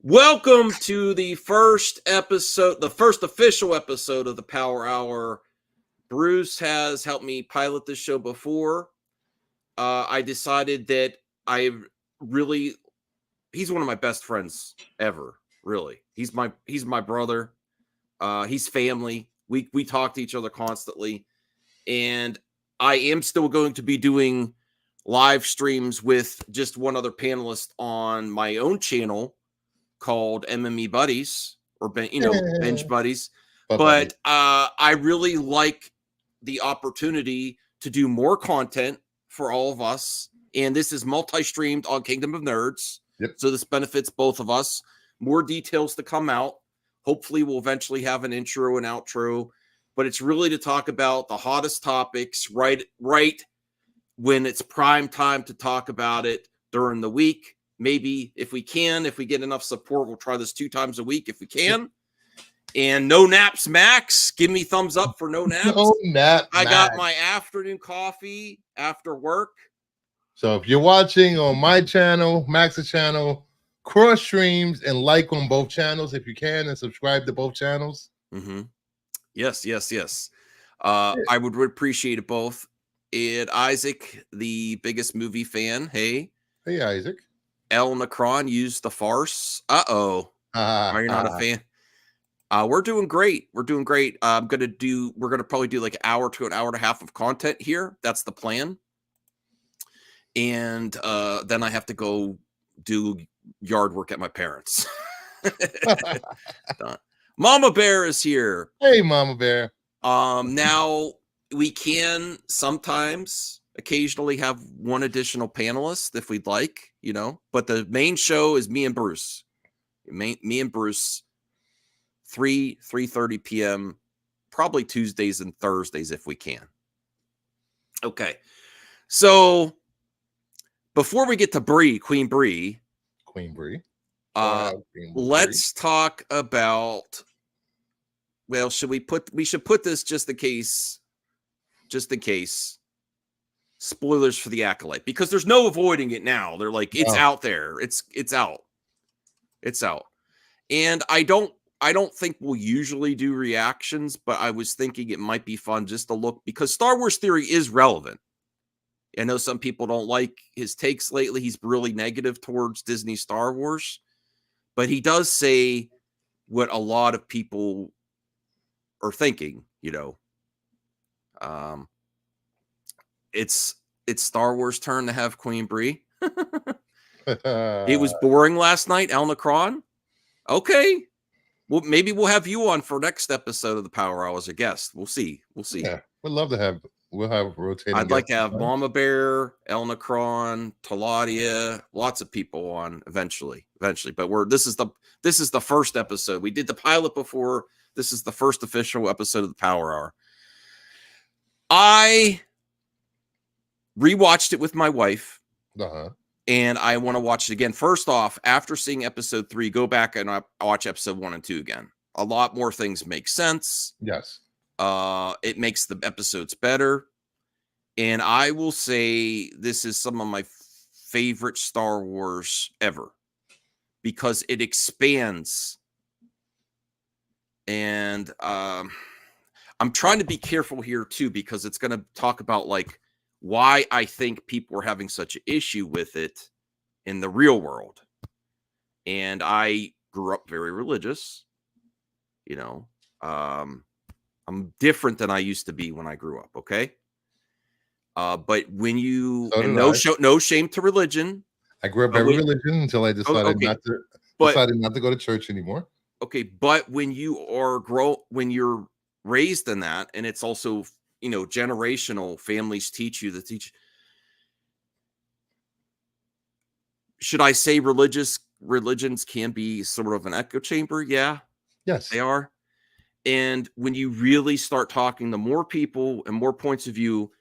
Welcome to the first episode, the first official episode of the Power Hour. Bruce has helped me pilot this show before. I decided that he's one of my best friends ever, really. He's my brother. He's family. We talk to each other constantly. And I am still going to be doing live streams with just one other panelist on my own channel called MME Buddies or Bench Buddies. But I really like the opportunity to do more content for all of us. And this is multi-streamed on Kingdom of Nerds. Yep. So this benefits both of us. More details to come out. Hopefully we'll eventually have an intro and outro. But it's really to talk about the hottest topics right when it's prime time to talk about it during the week. Maybe if we get enough support, we'll try this 2 times a week if we can. And no naps, Max. Give me thumbs up for no naps. No nap. I got my afternoon coffee after work. So if you're watching on my channel, Max's channel, cross streams and like on both channels if you can, and subscribe to both channels. Mm-hmm. Yes. I would appreciate it both. And Isaac, the biggest movie fan. Hey, Isaac. El Necron used the farce. Are you not a fan? We're doing great. We're gonna probably do like an hour to an hour and a half of content here. That's the plan. And then I have to go do yard work at my parents. Mama Bear is here. Hey, Mama Bear. Now we can sometimes occasionally have one additional panelist if we'd like, but the main show is me and Bruce. Me and Bruce, 3:30 p.m., probably Tuesdays and Thursdays if we can. Okay. So before we get to Queen Bree, let's talk about, well, we should put this just in case, spoilers for the Acolyte, because there's no avoiding it now. They're like, it's out there. It's out. And I don't think we'll usually do reactions, but I was thinking it might be fun just to look, because Star Wars Theory is relevant. I know some people don't like his takes lately. He's really negative towards Disney Star Wars, but he does say what a lot of people are thinking, It's Star Wars' turn to have Queen Bree. It was boring last night, El Necron. Okay. Well, maybe we'll have you on for next episode of the Power Hour as a guest. We'll see. Yeah, we'd love to have. We'll have rotating. I'd like to have Mama Bear, El Necron, Taladia, lots of people on eventually. But this is the first episode. We did the pilot before. This is the first official episode of the Power Hour. I rewatched it with my wife. And I want to watch it again. First off, after seeing episode 3, go back and watch episode 1 and 2 again. A lot more things make sense. Yes. It makes the episodes better. And I will say this is some of my favorite Star Wars ever, because it expands. And I'm trying to be careful here too, because it's going to talk about like why I think people are having such an issue with it in the real world. And I grew up very religious, I'm different than I used to be when I grew up. Okay. But when you, no shame to religion. I grew up very religion until I decided not to go to church anymore. Okay. But when when you're raised in that, and it's also, generational, families teach you should I say religions can be sort of an echo chamber? Yeah. Yes, they are. And when you really start talking to more people and more points of view,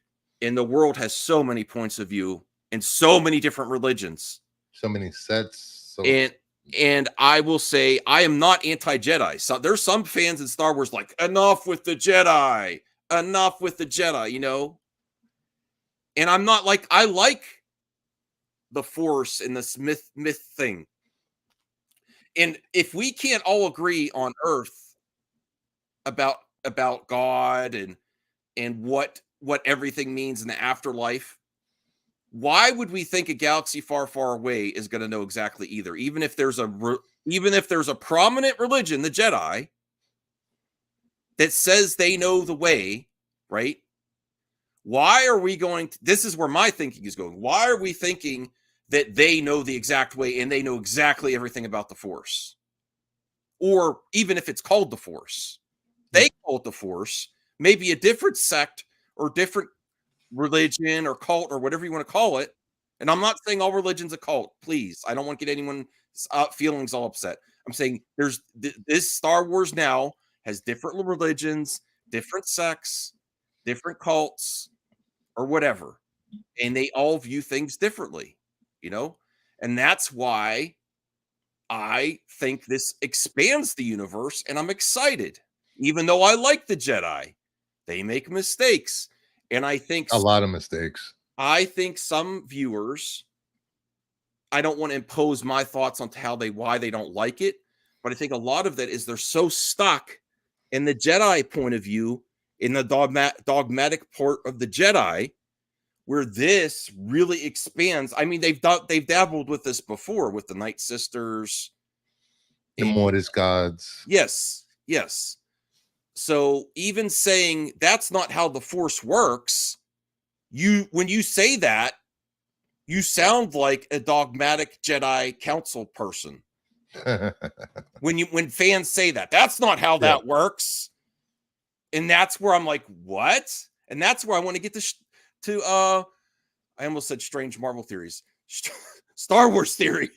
and the world has so many points of view and so many different religions, so many sets. And I will say, I am not anti-Jedi. So there's some fans in Star Wars like, enough with the Jedi. And I'm not like, I like the Force and this myth thing. And if we can't all agree on Earth about God and what everything means in the afterlife, why would we think a galaxy far, far away is going to know exactly either? Even if there's a prominent religion, the Jedi, that says they know the way, right? Why are we going to, this is where my thinking is going. Why are we thinking that they know the exact way and they know exactly everything about the Force? Or even if it's called the Force, they call it the Force, maybe a different sect or different religion or cult or whatever you want to call it. And I'm not saying all religion's a cult, please. I don't want to get anyone's feelings all upset. I'm saying there's this Star Wars now has different religions, different sects, different cults, or whatever, and they all view things differently, you know? And that's why I think this expands the universe, and I'm excited. Even though I like the Jedi, they make mistakes. And A lot of mistakes. I think some viewers, I don't want to impose my thoughts on why they don't like it, but I think a lot of that is they're so stuck in the Jedi point of view, in the dogmatic part of the Jedi, where this really expands. I mean, they've dabbled with this before with the Night Sisters, The Mortis gods. yes, yes. So even saying that's not how the Force works, when you say that, you sound like a dogmatic Jedi Council person. When fans say that's not how that works, and that's where I'm like, what? And that's where I want to get to I almost said strange Marvel theories, Star Wars theory.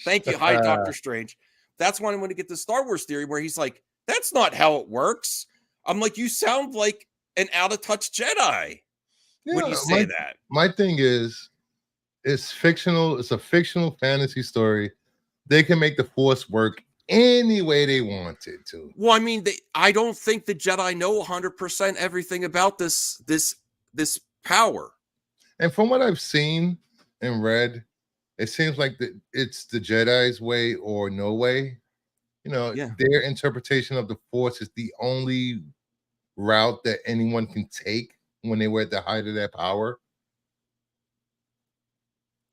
Thank you, hi Doctor Strange. That's why I want to get the Star Wars theory where he's like, that's not how it works. I'm like, you sound like an out of touch Jedi when you say that. My thing is, it's fictional. It's a fictional fantasy story. They can make the Force work any way they want it to. Well, I mean, I don't think the Jedi know 100% everything about this power. And from what I've seen and read, it seems like it's the Jedi's way or no way. You know, their interpretation of the Force is the only route that anyone can take when they were at the height of their power.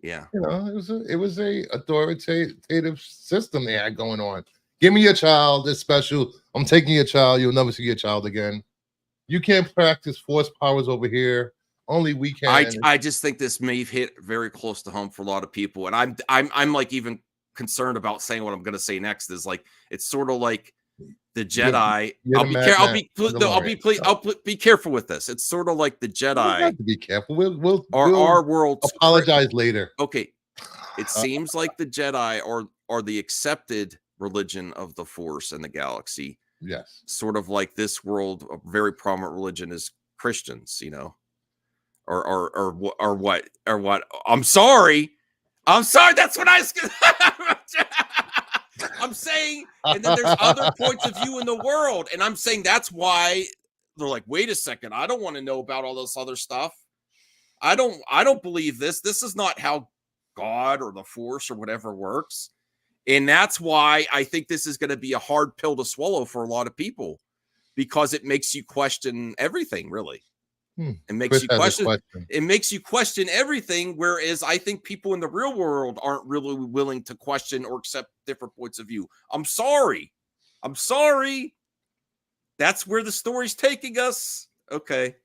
Yeah, you know, it was a authoritative system they had going on. Give me your child, it's special. I'm taking your child. You'll never see your child again. You can't practice Force powers over here. Only we can. I just think this may hit very close to home for a lot of people, and I'm like even concerned about saying what I'm going to say next. Is like it's sort of like the Jedi. I'll be careful with this. It's sort of like the Jedi. Have to be careful. We'll our world. Apologize later. Okay, it seems like the Jedi are the accepted religion of the Force in the galaxy. Yes, sort of like this world, a very prominent religion is Christians. You know. Or what? I'm sorry. That's what I'm saying. And then there's other points of view in the world, and I'm saying that's why they're like, wait a second, I don't want to know about all this other stuff. I don't believe this. This is not how God or the Force or whatever works, and that's why I think this is going to be a hard pill to swallow for a lot of people because it makes you question everything, really. It makes you question. It makes you question everything. Whereas I think people in the real world aren't really willing to question or accept different points of view. I'm sorry. That's where the story's taking us. Okay.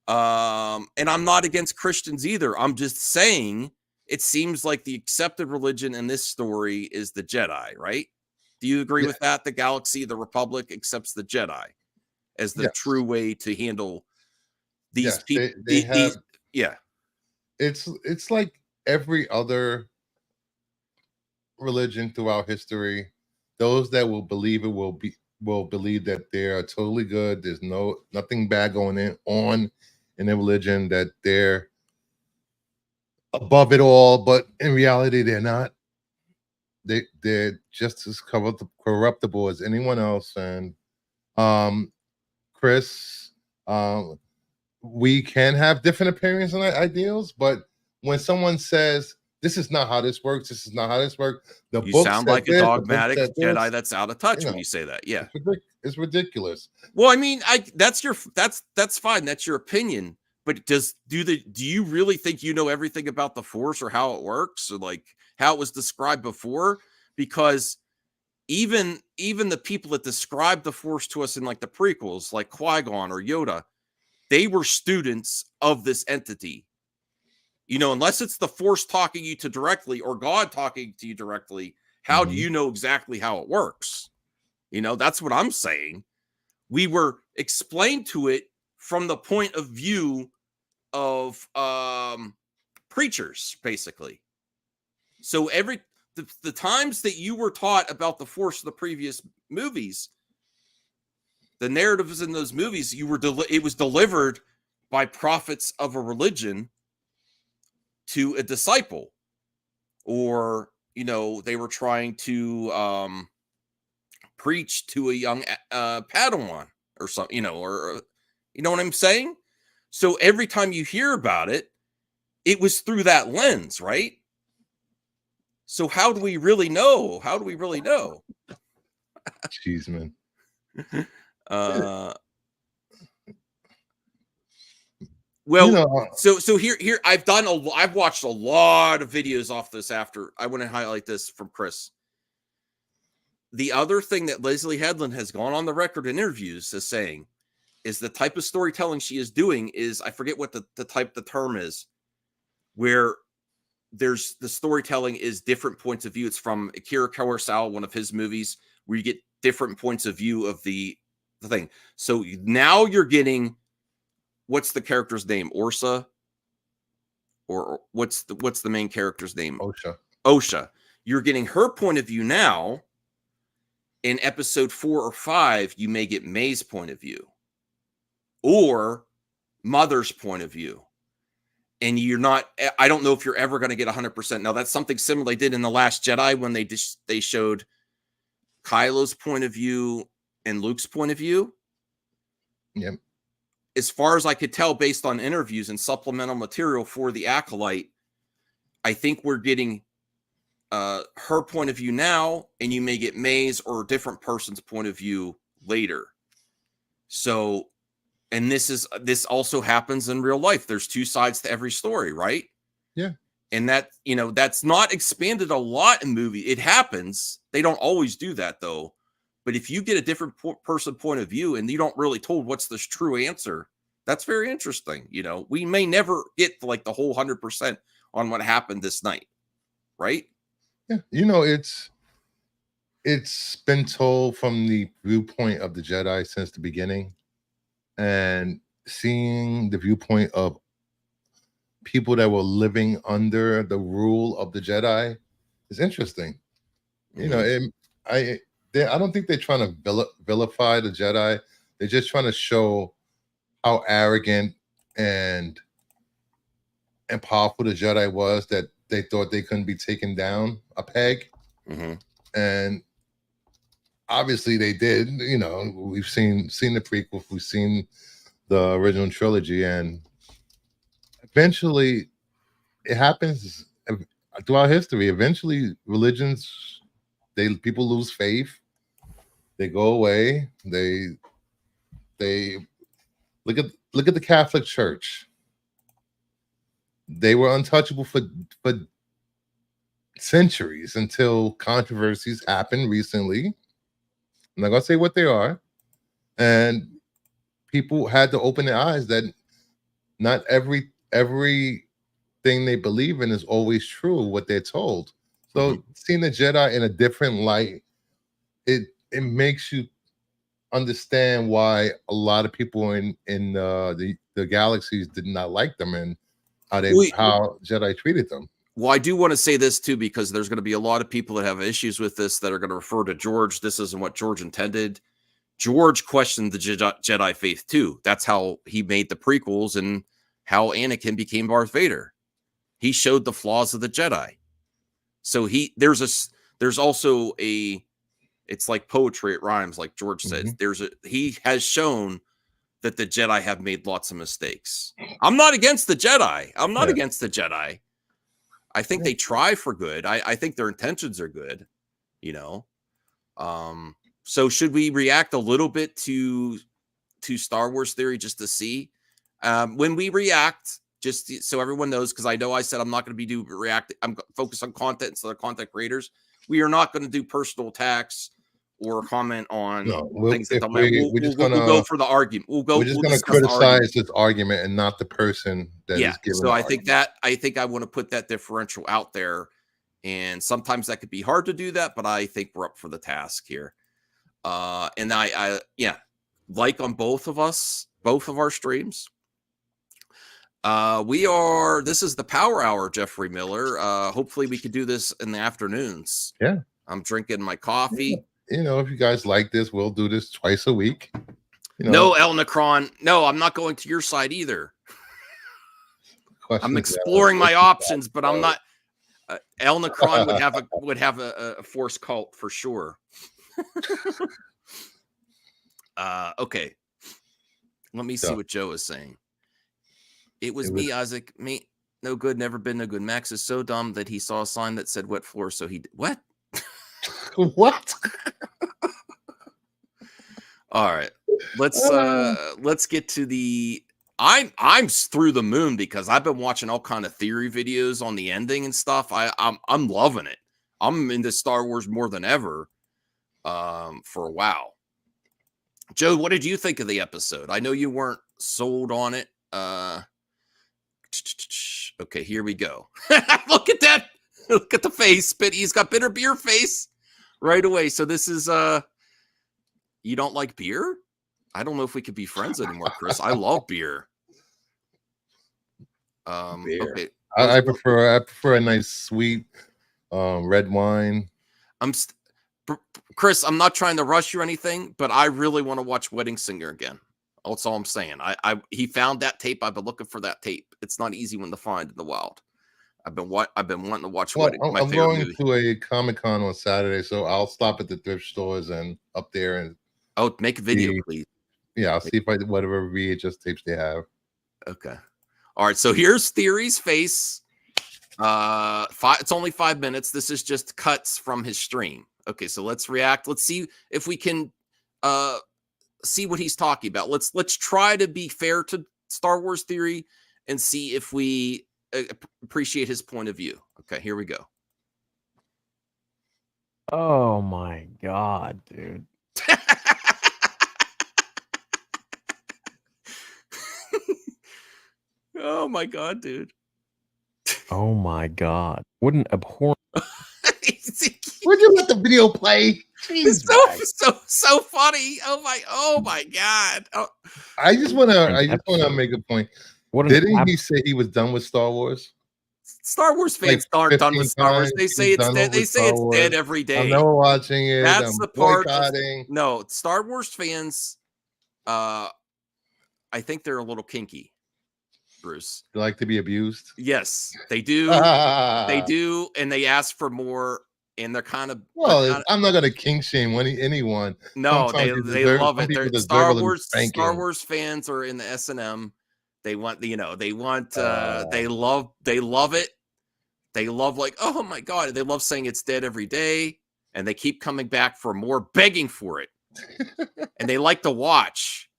And I'm not against Christians either. I'm just saying it seems like the accepted religion in this story is the Jedi, right? Do you agree with that? The galaxy, the Republic accepts the Jedi as the true way to handle these people. It's like every other religion throughout history. Those that will believe it will believe that they are totally good. There's nothing bad going on in their religion, that they're above it all, but in reality they're not. They're just as corruptible as anyone else. And Chris, we can have different opinions and ideals, but when someone says this is not how this works. This is not how this works. The You book sound said like a this. The book dogmatic said Jedi this. that's out of touch You when know, you say that. Yeah. it's ridiculous. Well, I mean, that's fine. That's your opinion. But do you really think you know everything about the Force or how it works or like how it was described before? Because even the people that described the Force to us in like the prequels, like Qui-Gon or Yoda, they were students of this entity. You know, unless it's the Force talking you to directly or God talking to you directly, how do you know exactly how it works? You know, that's what I'm saying. We were explained to it from the point of view of preachers, basically. So the times that you were taught about the Force of the previous movies, the narratives in those movies, it was delivered by prophets of a religion to a disciple, or they were trying to preach to a young Padawan or something, or you know what I'm saying? So every time you hear about it, it was through that lens, right? So how do we really know? How do we really know? Jeez, man. Well, so here I've watched a lot of videos off this after. I want to highlight this from Chris. The other thing that Leslie Headland has gone on the record in interviews as saying is the type of storytelling she is doing is, I forget what the term is, where there's the storytelling is different points of view. It's from Akira Kurosawa, one of his movies, where you get different points of view of the thing. So now you're getting, what's the character's name? Orsa? Or what's the main character's name? Osha. You're getting her point of view now. In episode 4 or 5, you may get May's point of view or Mother's point of view. And I don't know if you're ever going to get 100%. Now, that's something similar they did in The Last Jedi when they showed Kylo's point of view and Luke's point of view. Yep. As far as I could tell, based on interviews and supplemental material for the Acolyte, I think we're getting her point of view now, and you may get May's or a different person's point of view later. So, and this also happens in real life. There's two sides to every story, right? Yeah. And that, that's not expanded a lot in movie. It happens. They don't always do that though. But if you get a different person point of view and you don't really told what's the true answer, that's very interesting. We may never get like the whole 100% on what happened this night, right? Yeah, it's been told from the viewpoint of the Jedi since the beginning, and seeing the viewpoint of people that were living under the rule of the Jedi is interesting. Mm-hmm. I don't think they're trying to vilify the Jedi. They're just trying to show how arrogant and powerful the Jedi was, that they thought they couldn't be taken down a peg. Mm-hmm. And obviously they did. We've seen the prequel, we've seen the original trilogy, and eventually it happens throughout history. Eventually religions, people lose faith, they go away, they look at the Catholic Church. They were untouchable for centuries until controversies happened recently. I'm not gonna say what they are, and people had to open their eyes that not everything they believe in is always true what they're told. So seeing the Jedi in a different light, it makes you understand why a lot of people in the galaxies did not like them, and how Jedi treated them. Well, I do want to say this too, because there's going to be a lot of people that have issues with this that are going to refer to George. This isn't what George intended. George questioned the Jedi faith too. That's how he made the prequels and how Anakin became Darth Vader. He showed the flaws of the Jedi. So there's also it's like poetry, it rhymes, like George said. He has shown that the Jedi have made lots of mistakes. I'm not against the Jedi. I think they try for good. I think their intentions are good, you know. So should we react a little bit to Star Wars Theory just to see? When we react, just so everyone knows, because I know I said I'm not going to be react. I'm focused on content instead of content creators. We are not going to do personal attacks or comment on things that don't matter. We'll go for the argument. We're just going to criticize this argument and not the person that is giving. So I think I want to put that differential out there, and sometimes that could be hard to do that, but I think we're up for the task here. And I like on both of our streams. This is the Power Hour, Jeffrey Miller. Hopefully we could do this in the afternoons. Yeah. I'm drinking my coffee. You know, if you guys like this, we'll do this twice a week. You know. No, El Necron. No, I'm not going to your side either. I'm exploring my options, but I'm not. El Necron would have a force cult for sure. Okay. Let me see what Joe is saying. It was me, Isaac. Me, no good, never been no good. Max is so dumb that he saw a sign that said wet floor, so he what? What? All right. Let's get to the I'm through the moon because I've been watching all kind of theory videos on the ending and stuff. I'm loving it. I'm into Star Wars more than ever for a while. Joe, what did you think of the episode? I know you weren't sold on it. Okay, here we go. Look at that. Look at the face. But he's got bitter beer face right away. So this is you don't like beer? I don't know if we could be friends anymore, Chris. I love beer. Beer. Okay. I prefer a nice sweet red wine. Chris, I'm not trying to rush you or anything, but I really want to watch Wedding Singer again. That's all I'm saying. He found that tape. I've been looking for that tape. It's not easy one to find in the wild. I've been wanting to watch Wedding. I'm going to a Comic-Con on Saturday, so I'll stop at the thrift stores and up there and make a video, please. Yeah, I'll see if whatever VHS tapes they have. Okay. All right. So here's Theory's face. It's only 5 minutes. This is just cuts from his stream. Okay, so let's react. Let's see if we can see what he's talking about. Let's try to be fair to Star Wars Theory and see if we appreciate his point of view. Okay, here we go. Oh my god, dude. Oh my god, dude. Oh my god. What an abhorrent. Would you let the video play? It's so funny. Oh my god. Oh. I just wanna make a point. Didn't he say he was done with Star Wars? Star Wars fans aren't done with Star Wars. They say it's dead. They say it's dead every day. I'm never watching it. That's the part. No, Star Wars fans. I think they're a little kinky. Bruce, they like to be abused. Yes, they do. They do, and they ask for more. And they're kind of I'm not gonna kink shame anyone. No, they love it. They're Star Wars fans are in the S&M. They want they love it. They love like, oh my god, they love saying it's dead every day, and they keep coming back for more, begging for it. And they like to watch.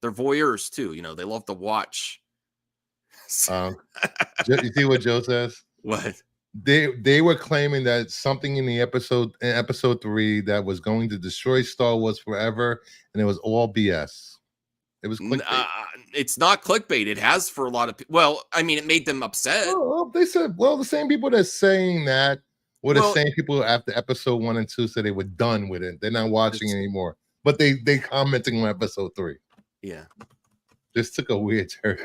They're voyeurs too, they love to watch. You see what Joe says? What? They were claiming that something in episode 3 that was going to destroy Star Wars forever, and it was all BS. It was clickbait. It's not clickbait. It has for a lot of people. Well, I mean, it made them upset. They said, the same people that's saying that were the same people after episode 1 and 2 said they were done with it. They're not watching anymore. But they commenting on episode 3. Yeah. This took a weird turn.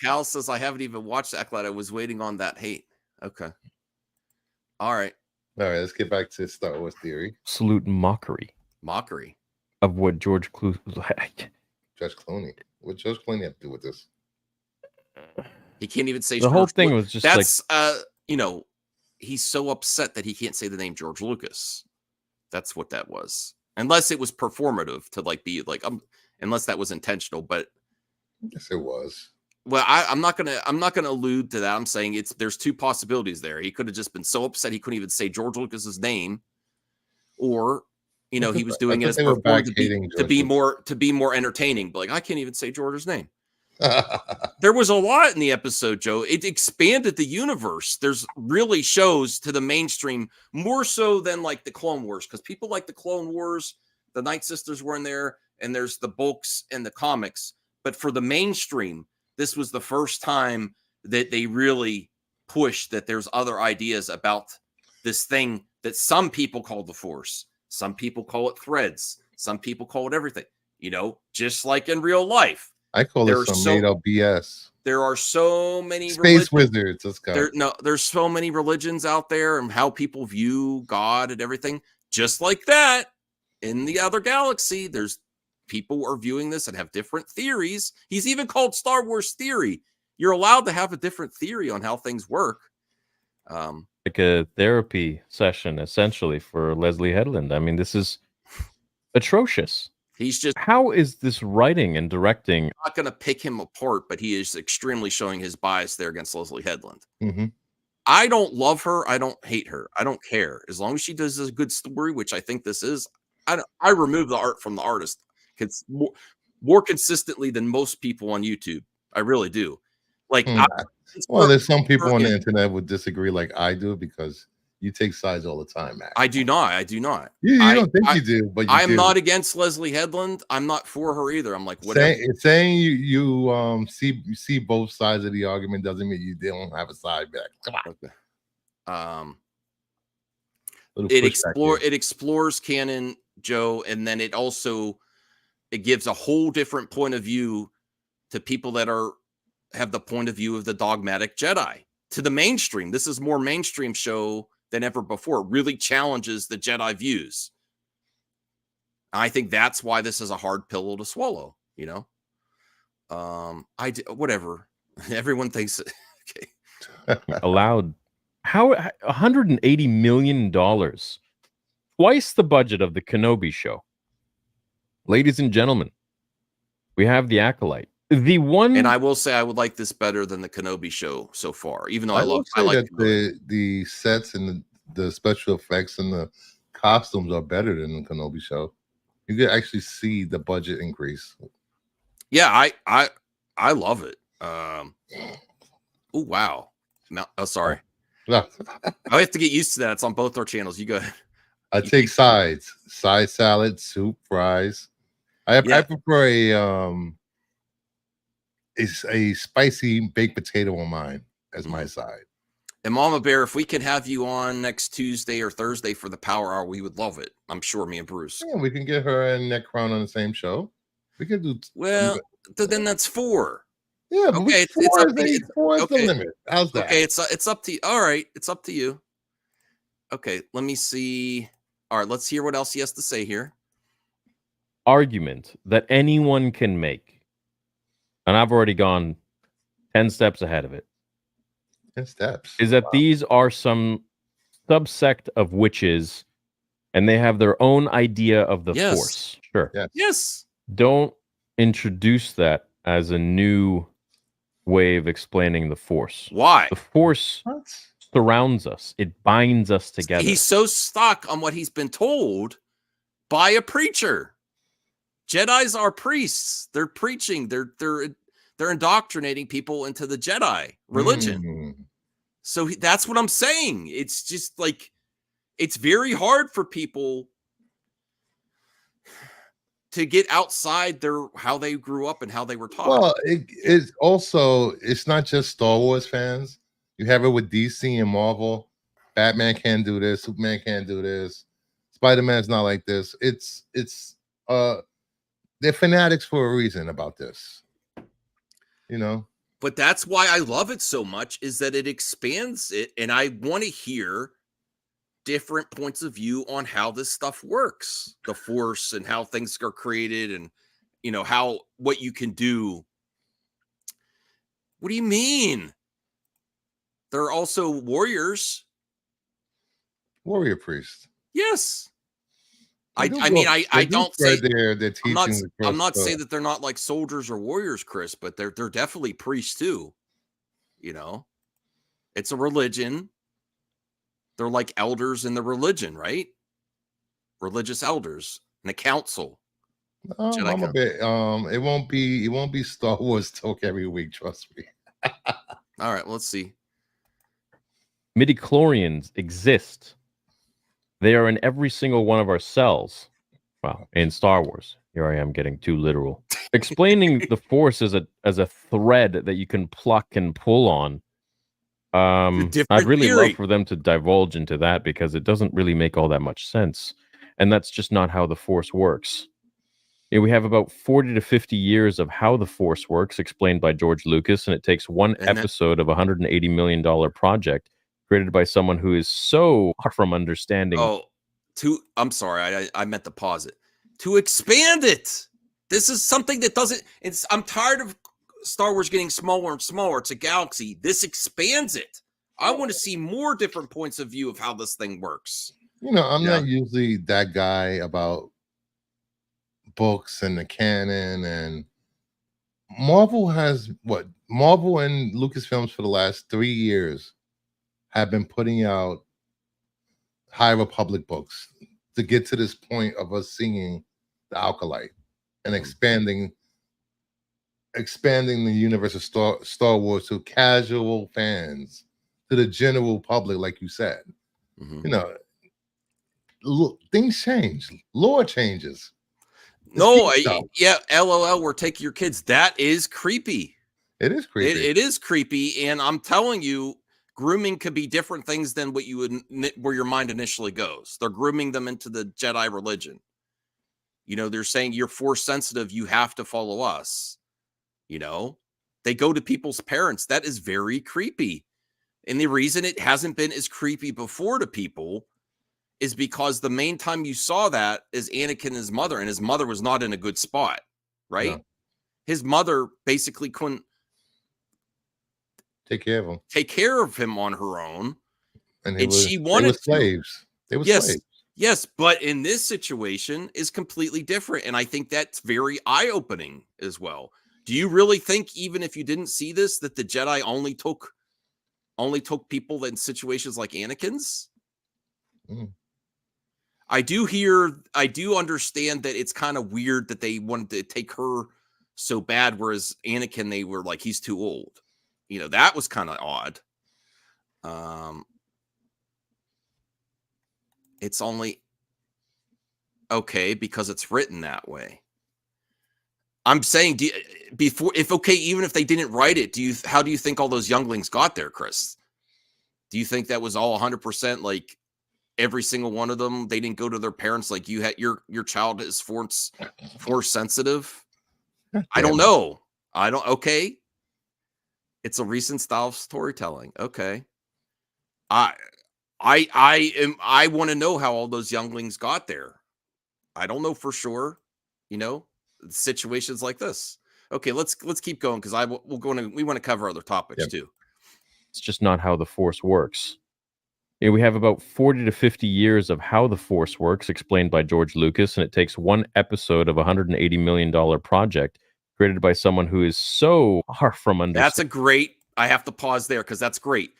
Cal says, I haven't even watched Acolyte. I was waiting on that hate. Okay. All right. Let's get back to Star Wars Theory. Absolute mockery. Mockery of what George Clooney was like. Judge Clooney. What Judge Clooney have to do with this? He can't even say the whole thing was just that's he's so upset that he can't say the name George Lucas. That's what that was. Unless it was performative to be unless that was intentional, but yes, it was. Well, I'm not gonna allude to that. I'm saying there's two possibilities there. He could have just been so upset he couldn't even say George Lucas's name, or he was I doing it thought as they were performing back hating to George be Lucas. more entertaining. But like, I can't even say George's name. There was a lot in the episode, Joe. It expanded the universe. There's really shows to the mainstream more so than like the Clone Wars, because people like the Clone Wars. The Night Sisters were in there, and there's the books and the comics. But for the mainstream, this was the first time that they really pushed that there's other ideas about this thing that some people call the Force. Some people call it threads. Some people call it everything. Just like in real life. I call it some made up BS. There are so many space wizards. Let's go. There's so many religions out there, and how people view God and everything. Just like that, in the other galaxy, there's people are viewing this and have different theories. He's even called Star Wars theory. You're allowed to have a different theory on how things work. Like a therapy session, essentially, for Leslie Headland. I mean, this is atrocious. He's just How is this writing and directing? not going to pick him apart, but he is extremely showing his bias there against Leslie Headland. Mm-hmm. I don't love her. I don't hate her. I don't care. As long as she does a good story, which I think this is, I remove the art from the artist more consistently than most people on YouTube. I really do. Like, well, there's some people on the internet would disagree, like I do, because you take sides all the time, Max. I do not. I do not. You don't think you do, but I'm not against Leslie Headland. I'm not for her either. I'm like, whatever. Saying you see both sides of the argument doesn't mean you don't have a side back. Come on. It explores canon, Joe, and then it gives a whole different point of view to people that have the point of view of the dogmatic Jedi. To the mainstream, this is more mainstream show than ever before. It really challenges the Jedi views. I think that's why this is a hard pill to swallow. Whatever. Everyone thinks okay. Allowed how $180 million, twice the budget of the Kenobi show. Ladies and gentlemen, we have the Acolyte. The one, and I will say I would like this better than the Kenobi show so far, even though I like the sets and the special effects and the costumes are better than the Kenobi show. You can actually see the budget increase. Yeah, I love it. Oh wow. No, sorry. I have to get used to that. It's on both our channels. You go ahead. I take sides. Side salad, soup, fries. I prefer a spicy baked potato on mine as my side. And Mama Bear, if we can have you on next Tuesday or Thursday for the Power Hour, we would love it. I'm sure me and Bruce. Yeah, we can get her and Necron on the same show. We can do then that's 4. Yeah, but okay, four is the limit. How's that? Okay, it's up to you. All right, it's up to you. Okay, let me see. All right, let's hear what else he has to say here. Argument that anyone can make, and I've already gone 10 steps ahead of it. 10 steps. Is that these are some subsect of witches, and they have their own idea of the Force. Sure. Yes. Don't introduce that as a new way of explaining the Force. Why? The Force surrounds us. It binds us together. He's so stuck on what he's been told by a preacher. Jedis are priests. They're preaching. They're indoctrinating people into the Jedi religion. So that's what I'm saying. It's just like, it's very hard for people to get outside how they grew up and how they were taught. Well, it's not just Star Wars fans. You have it with DC and Marvel. Batman can't do this. Superman can't do this. Spider-Man's not like this. They're fanatics for a reason about this. But that's why I love it so much, is that it expands it, and I want to hear different points of view on how this stuff works, the Force and how things are created, and what you can do. What do you mean? They're also warriors. Warrior priests. Yes. I mean, I don't say their I'm not teachings I'm across not the. saying that they're not like soldiers or warriors, Chris, but they're definitely priests too. You know, it's a religion. They're like elders in the religion, right? Religious elders in a council. Jedi I'm a council. bit. It won't be Star Wars talk every week. Trust me. All right, let's see. Midichlorians exist. They are in every single one of our cells. Well, in Star Wars. Here I am getting too literal. Explaining the Force as a thread that you can pluck and pull on. I'd really love for them to divulge into that because it doesn't really make all that much sense. And that's just not how the Force works. We have about 40 to 50 years of how the Force works explained by George Lucas, and it takes one episode of a $180 million project created by someone who is so far from understanding. I'm sorry, I meant to pause it. To expand it. This is something that doesn't. I'm tired of Star Wars getting smaller and smaller. It's a galaxy. This expands it. I want to see more different points of view of how this thing works. I'm not usually that guy about books and the canon, and Marvel and Lucasfilms for the last 3 years have been putting out High Republic books to get to this point of us seeing the Acolyte and expanding the universe of Star Wars to casual fans, to the general public, like you said. Things change, lore changes. LOL, we're taking your kids. That is creepy. It is creepy. It is creepy, and I'm telling you, grooming could be different things than what you would, where your mind initially goes. They're grooming them into the Jedi religion. They're saying you're Force sensitive. You have to follow us. They go to people's parents. That is very creepy. And the reason it hasn't been as creepy before to people is because the main time you saw that is Anakin and his mother, and his mother was not in a good spot, right? No. His mother basically couldn't take care of him on her own. And she wanted slaves. They were slaves. Yes, but in this situation is completely different. And I think that's very eye-opening as well. Do you really think, even if you didn't see this, that the Jedi only took people in situations like Anakin's? I do understand that it's kind of weird that they wanted to take her so bad, whereas Anakin, they were like, he's too old. That was kind of odd. It's only okay because it's written that way. I'm saying, even if they didn't write it, how do you think all those younglings got there, Chris? Do you think that was all 100% like every single one of them? They didn't go to their parents like you had your child is force sensitive? I don't know. Okay. It's a recent style of storytelling. Okay. I want to know how all those younglings got there. I don't know for sure, situations like this. Okay, let's keep going because we want to cover other topics too. It's just not how the Force works. We have about 40 to 50 years of how the Force works explained by George Lucas, and it takes one episode of a $180 million project created by someone who is so far from understanding. I have to pause there because that's great.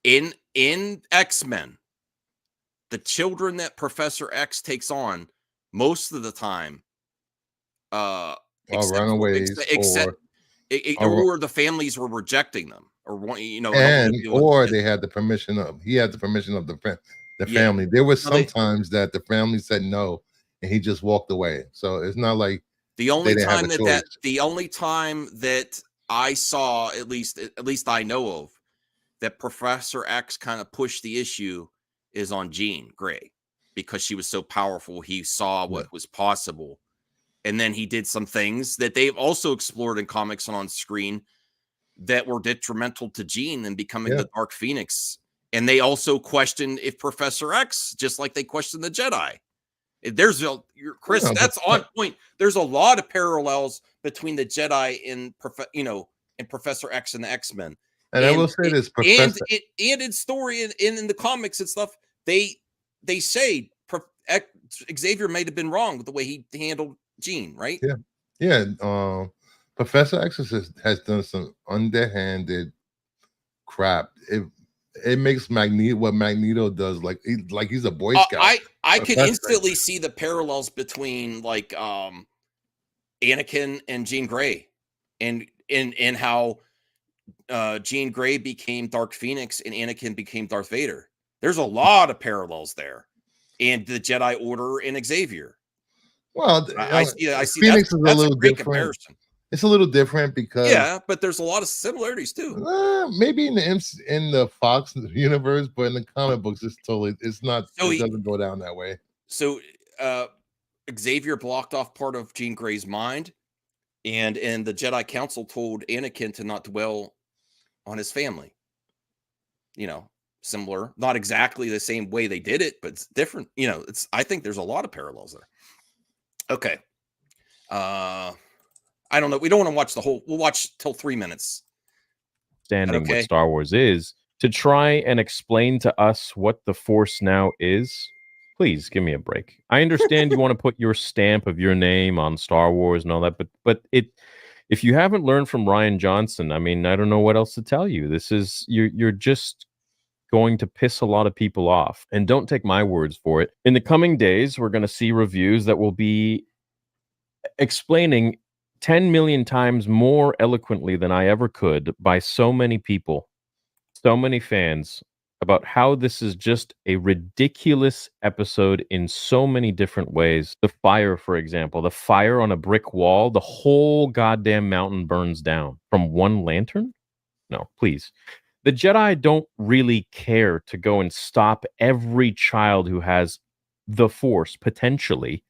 In X-Men, the children that Professor X takes on most of the time, runaways, or the families were rejecting them, or they had the permission of the family. There was sometimes that the family said no, and he just walked away. So it's not like the only time that I saw, at least I know of, that Professor X kind of pushed the issue is on Jean Grey, because she was so powerful. He saw what was possible. And then he did some things that they've also explored in comics and on screen that were detrimental to Jean and becoming the Dark Phoenix. And they also questioned if Professor X, just like they questioned the Jedi. Chris, that's on point. There's a lot of parallels between the Jedi and Professor X and the X-Men. And I will say this, Professor, and in story and in the comics and stuff, they say Xavier may have been wrong with the way he handled Jean, right? Yeah. Yeah. Professor X has done some underhanded crap. It makes Magneto what Magneto does like he's a Boy Scout. I can Professor instantly see the parallels between like Anakin and Jean Grey, and how Jean Grey became Dark Phoenix and Anakin became Darth Vader. There's a lot of parallels there, and the Jedi Order and Xavier. Well, I see Phoenix is a that's a little great different. comparison. It's a little different because Yeah, but there's a lot of similarities too. maybe in the Fox universe, but in the comic books, it's not. So It doesn't go down that way. So Xavier blocked off part of Jean Grey's mind, and the Jedi Council told Anakin to not dwell on his family. You know, similar, not exactly the same way they did it, but it's different. You know, I think there's a lot of parallels there. Okay. I don't know. We don't want to watch the whole. We'll watch till 3 minutes. Understanding Okay? what Star Wars is, to try and explain to us what the Force now is. Please give me a break. I understand you want to put your stamp of your name on Star Wars and all that, but if you haven't learned from Rian Johnson, I mean, I don't know what else to tell you. This is you're just going to piss a lot of people off. And don't take my words for it. In the coming days, we're going to see reviews that will be explaining 10 million times more eloquently than I ever could by so many people, so many fans, about how this is just a ridiculous episode in so many different ways. The fire, for example, the fire on a brick wall, the whole goddamn mountain burns down from one lantern? No, please. The Jedi don't really care to go and stop every child who has the Force, potentially,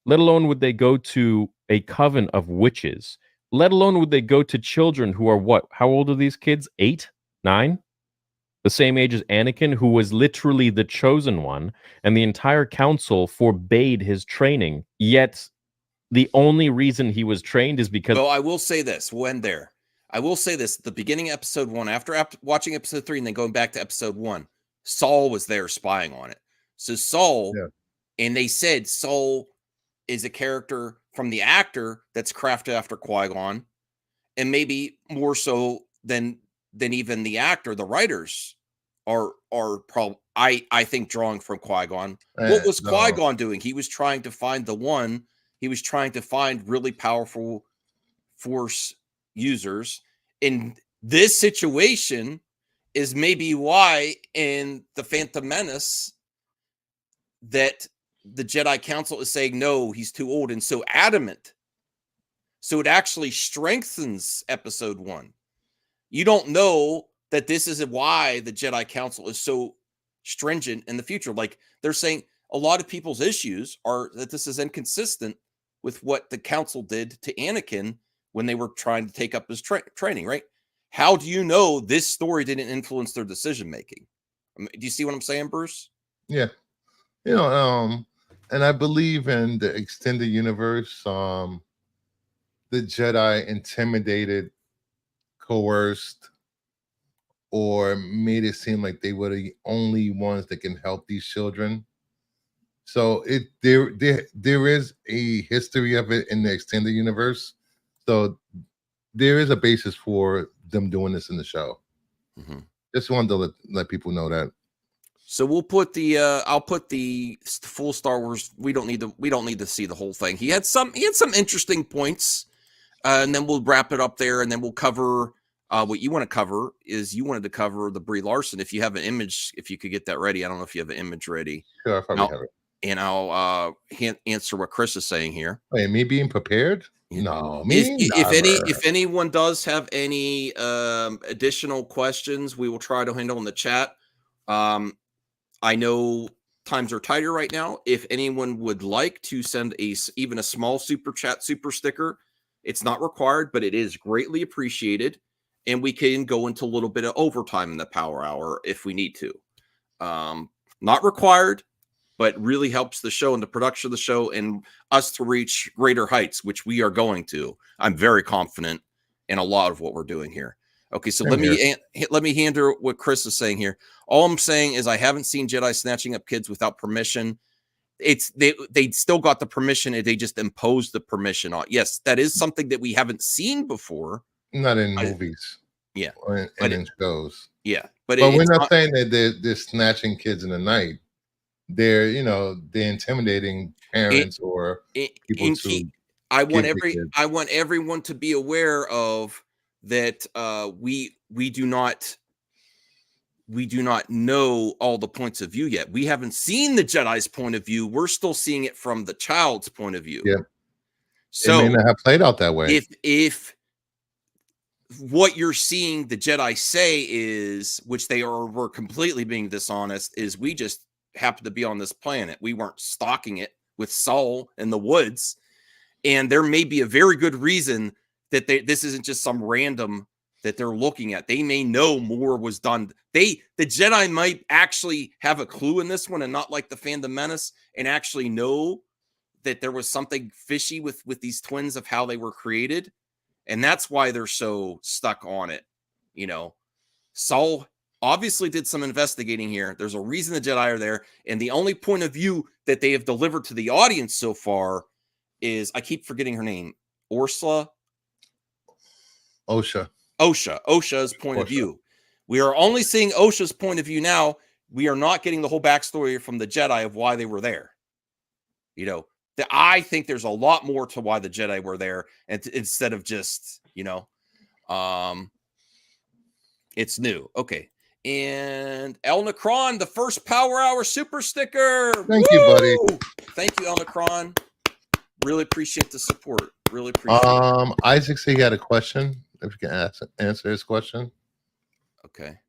let alone would they go to a coven of witches, let alone would they go to children who are what? How old are these kids? 8? 9? The same age as Anakin, who was literally the chosen one, and the entire council forbade his training. Yet, the only reason he was trained is because... Well, I will say this. We'll end there. I will say this. At the beginning of episode 1, after watching episode 3 and then going back to episode 1, Saul was there spying on it. So Saul, and they said Saul is a character from the actor that's crafted after Qui-Gon, and maybe more so than even the actor. The writers are probably, I think, drawing from Qui-Gon. What was Qui-Gon doing? He was trying to find the one. He was trying to find really powerful Force users. In this situation is maybe why in the Phantom Menace that the Jedi Council is saying, no, he's too old and so adamant. So it actually strengthens episode 1. You don't know that this is why the Jedi Council is so stringent in the future. Like they're saying a lot of people's issues are that this is inconsistent with what the council did to Anakin when they were trying to take up his training, right? How do you know this story didn't influence their decision making? I mean, do you see what I'm saying, Bruce? Yeah. And I believe in the extended universe. The Jedi intimidated, coerced, or made it seem like they were the only ones that can help these children. So there is a history of it in the extended universe. So there is a basis for them doing this in the show. Mm-hmm. Just wanted to let people know that. So we'll put the I'll put the full Star Wars. We don't need to see the whole thing. He had some interesting points, and then we'll wrap it up there, and then we'll cover what you want to cover. Is you wanted to cover the Brie Larson. If you have an image, if you could get that ready. I don't know if you have an image ready. Sure, I probably have it. And I'll answer what Chris is saying here. Wait, me being prepared? No, if anyone does have any additional questions, we will try to handle in the chat. I know times are tighter right now. If anyone would like to send even a small super chat, super sticker, it's not required, but it is greatly appreciated. And we can go into a little bit of overtime in the power hour if we need to. Not required, but really helps the show and the production of the show and us to reach greater heights, which we are going to. I'm very confident in a lot of what we're doing here. Okay, so let me handle what Chris is saying here. All I'm saying is I haven't seen Jedi snatching up kids without permission, they still got the permission and they just imposed the permission on. Yes, that is something that we haven't seen before. Not in movies. Yeah, and in shows. Yeah, but we're not saying that they're snatching kids in the night. They're they're intimidating parents or people to. I want everyone to be aware of that. We do not know all the points of view yet. We haven't seen the Jedi's point of view. We're still seeing it from the child's point of view. Yeah. So it may not have played out that way. If what you're seeing the Jedi say is, which were completely being dishonest, is we just happened to be on this planet. We weren't stalking it with Saul in the woods. And there may be a very good reason that this isn't just some random that they're looking at. They may know more was done. The Jedi might actually have a clue in this one and not like the Phantom Menace and actually know that there was something fishy with these twins of how they were created. And that's why they're so stuck on it. Saul obviously did some investigating here. There's a reason the Jedi are there. And the only point of view that they have delivered to the audience so far is, I keep forgetting her name, Osha's point of view. We are only seeing Osha's point of view now. We are not getting the whole backstory from the Jedi of why they were there. I think there's a lot more to why the Jedi were there, and instead of just, it's new. Okay. And El Necron, the first Power Hour super sticker. Thank you, buddy. Thank you, El Necron. Really appreciate the support. Really appreciate it. Isaac said he had a question. If you can answer his question. Okay.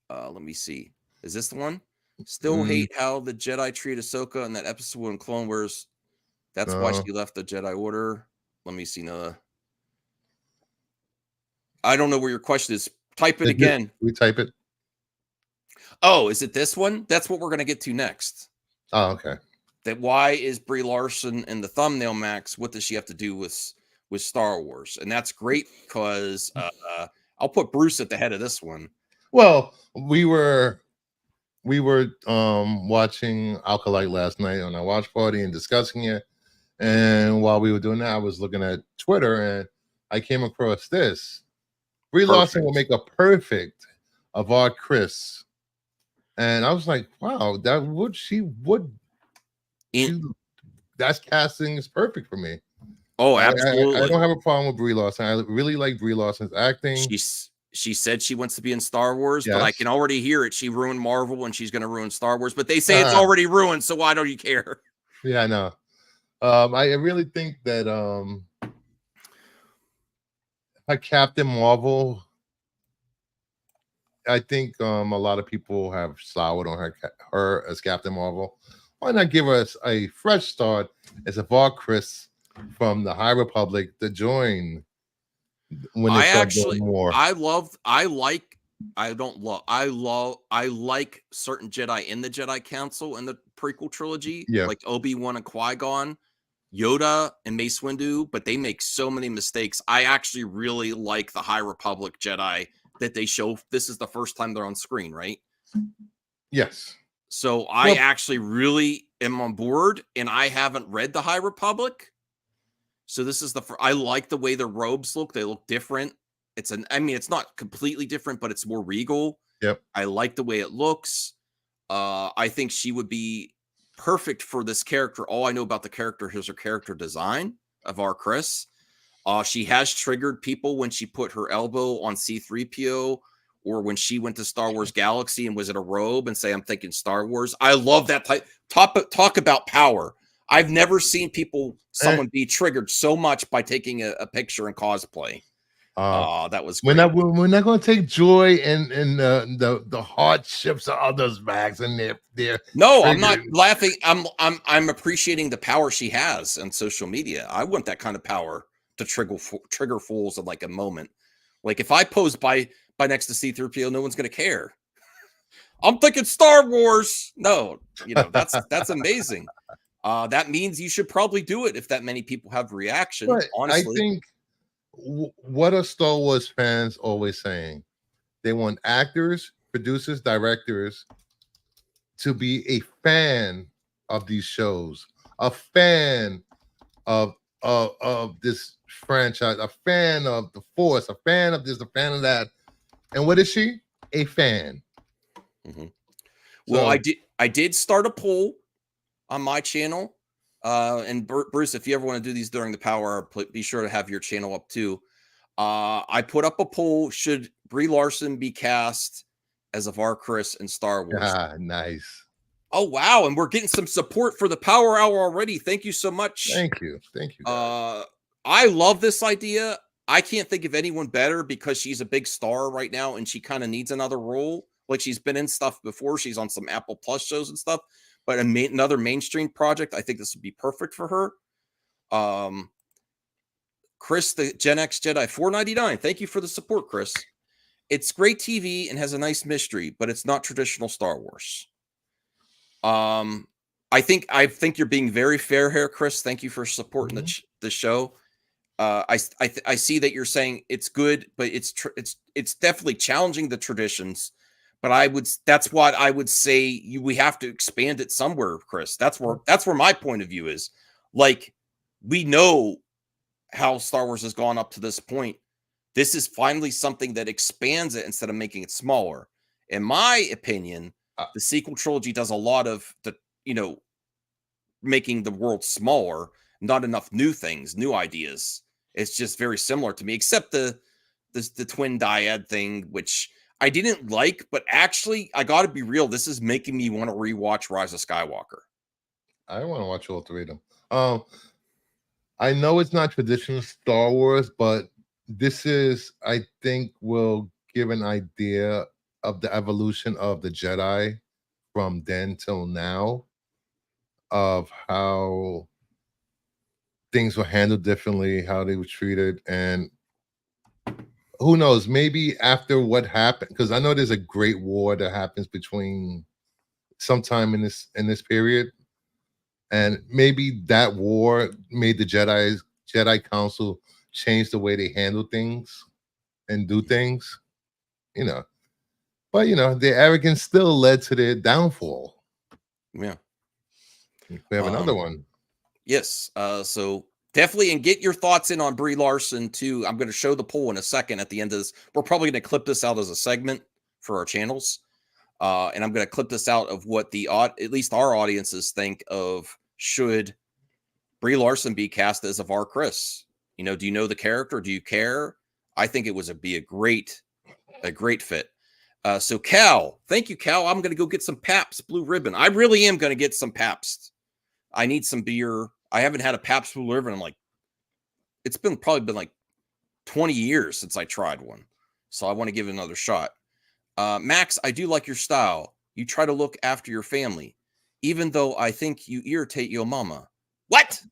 Let me see. Is this the one? Still hate how the Jedi treat Ahsoka in that episode in Clone Wars. That's why she left the Jedi Order. Let me see. I don't know where your question is. Type it again. We type it. Oh, is it this one? That's what we're going to get to next. Oh, okay. That why is Brie Larson in the thumbnail, Max? What does she have to do with Star Wars? And that's great because I'll put Bruce at the head of this one. Well, we were watching Acolyte last night on our watch party and discussing it. And while we were doing that, I was looking at Twitter and I came across this. Brie Larson will make a perfect of our Chris. And I was like, wow, that's casting is perfect for me. Oh, absolutely. I don't have a problem with Brie Larson. I really like Brie Larson's acting. She said she wants to be in Star Wars, but I can already hear it. She ruined Marvel and she's going to ruin Star Wars, but they say it's already ruined. So why don't you care? Yeah, I know. I really think that Captain Marvel, I think a lot of people have soured on her as Captain Marvel. Why not give us a fresh start as a Val Chris from the High Republic to join when they start doing more? I like certain Jedi in the Jedi Council in the prequel trilogy, like Obi-Wan and Qui-Gon, Yoda and Mace Windu, but they make so many mistakes. I actually really like the High Republic Jedi that they show. This is the first time they're on screen, right? Yes. So I actually really am on board, and I haven't read the High Republic. So this is I like the way the robes look. They look different. It's not completely different, but it's more regal. Yep. I like the way it looks. I think she would be perfect for this character. All I know about the character is her character design of our Chris. She has triggered people when she put her elbow on C-3PO or when she went to Star Wars Galaxy and was in a robe and say, I'm thinking Star Wars. I love that type. Talk about power. I've never seen someone be triggered so much by taking a picture in cosplay. That was great. We're not going to take joy in the hardships of others' backs and their no, I'm not laughing. I'm appreciating the power she has on social media. I want that kind of power to trigger fools in like a moment. Like if I pose by next to C-3PO, no one's going to care. I'm thinking Star Wars. No, that's amazing. That means you should probably do it if that many people have reaction. But honestly, I think what are Star Wars fans always saying? They want actors, producers, directors to be a fan of these shows, a fan of this franchise, a fan of the Force, a fan of this, a fan of that. And what is she? A fan. Mm-hmm. Well, So, I did start a poll on my channel. And Bruce, if you ever want to do these during the Power Hour, be sure to have your channel up too. I put up a poll: should Brie Larson be cast as Avar Kriss in Star Wars? nice. Oh wow! And we're getting some support for the Power Hour already. Thank you so much. Thank you, guys. I love this idea. I can't think of anyone better because she's a big star right now, and she kind of needs another role. Like she's been in stuff before. She's on some Apple Plus shows and stuff. But another mainstream project, I think this would be perfect for her. Chris, the Gen X Jedi, $4.99. Thank you for the support, Chris. It's great TV and has a nice mystery, but it's not traditional Star Wars. I think you're being very fair here, Chris. Thank you for supporting the show. I see that you're saying it's good, but it's definitely challenging the traditions. But that's what I would say we have to expand it somewhere, Chris. That's where my point of view is. Like, we know how Star Wars has gone up to this point. This is finally something that expands it instead of making it smaller. In my opinion, the sequel trilogy does a lot of making the world smaller, not enough new things, new ideas. It's just very similar to me, except the twin dyad thing, which I didn't like, but actually, I got to be real. This is making me want to rewatch Rise of Skywalker. I want to watch all three of them. I know it's not traditional Star Wars, but this is, I think, will give an idea of the evolution of the Jedi from then till now, of how things were handled differently, how they were treated, and who knows, maybe after what happened, because I know there's a great war that happens between sometime in this period, and maybe that war made the Jedi Council change the way they handle things and do things, But their arrogance still led to their downfall. Yeah. We have another one. Yes. So definitely, and get your thoughts in on Brie Larson too. I'm going to show the poll in a second at the end of this. We're probably going to clip this out as a segment for our channels. And I'm going to clip this out of what at least our audiences think of, should Brie Larson be cast as Avar Kriss? Do you know the character? Do you care? I think it would be a great fit. So Cal, thank you, Cal. I'm going to go get some Pabst Blue Ribbon. I really am going to get some Pabst. I need some beer. I haven't had a Pabst Blue Ribbon in it's probably been like 20 years since I tried one. So I want to give it another shot. Max, I do like your style. You try to look after your family, even though I think you irritate your mama. What?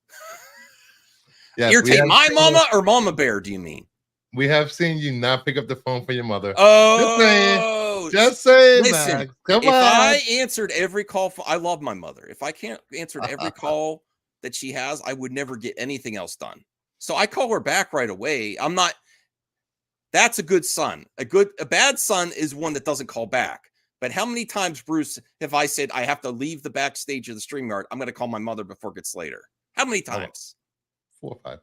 Yes, irritate my mama or Mama Bear, do you mean? We have seen you not pick up the phone for your mother. Oh, just saying. Listen, Max. Come if on. I answered every call, I love my mother. If I can't answer every call that she has, I would never get anything else done. So I call her back right away. That's a good son. A bad son is one that doesn't call back. But how many times, Bruce, have I said I have to leave the backstage of the StreamYard? I'm going to call my mother before it gets later. How many times? 4 or 5.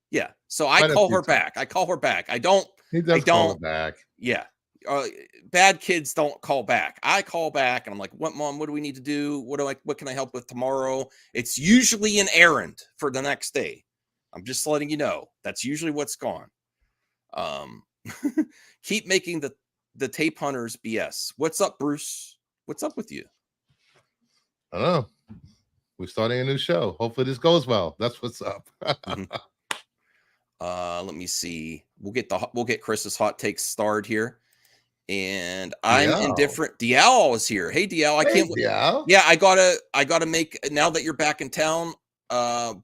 Yeah. So I call her back. I call her back. I don't. He does call her back. Yeah. Bad kids don't call back. I call back and I'm like, "What, Mom? What do we need to do? What can I help with tomorrow?" It's usually an errand for the next day. I'm just letting you know. That's usually what's gone. Keep making the tape hunters BS. What's up, Bruce? What's up with you? I don't know. We're starting a new show. Hopefully this goes well. That's what's up. Let me see. We'll get Chris's hot takes started here. And I'm indifferent. Dial is here. Hey, Dial. I can't. Dial. Yeah, I gotta make, now that you're back in town,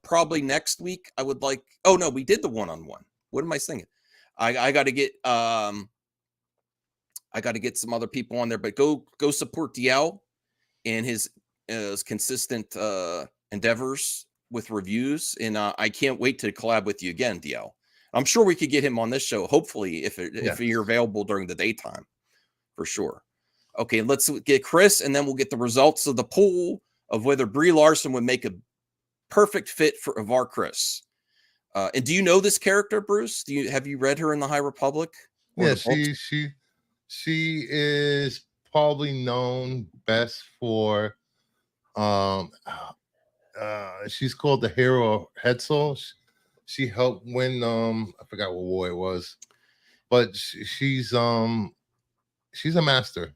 probably next week. I would like. Oh no, we did the one-on-one. What am I singing? I got to get some other people on there, but go support Dial and his consistent endeavors with reviews, and I can't wait to collab with you again, Dial. I'm sure we could get him on this show, hopefully, if you're available during the daytime, for sure. Okay, let's get Chris, and then we'll get the results of the poll of whether Brie Larson would make a perfect fit for Avar Kriss. And do you know this character, Bruce? Have you read her in the High Republic? Yeah, she is probably known best for she's called the Hero Hetzel. She helped win I forgot what war it was, but she's a master.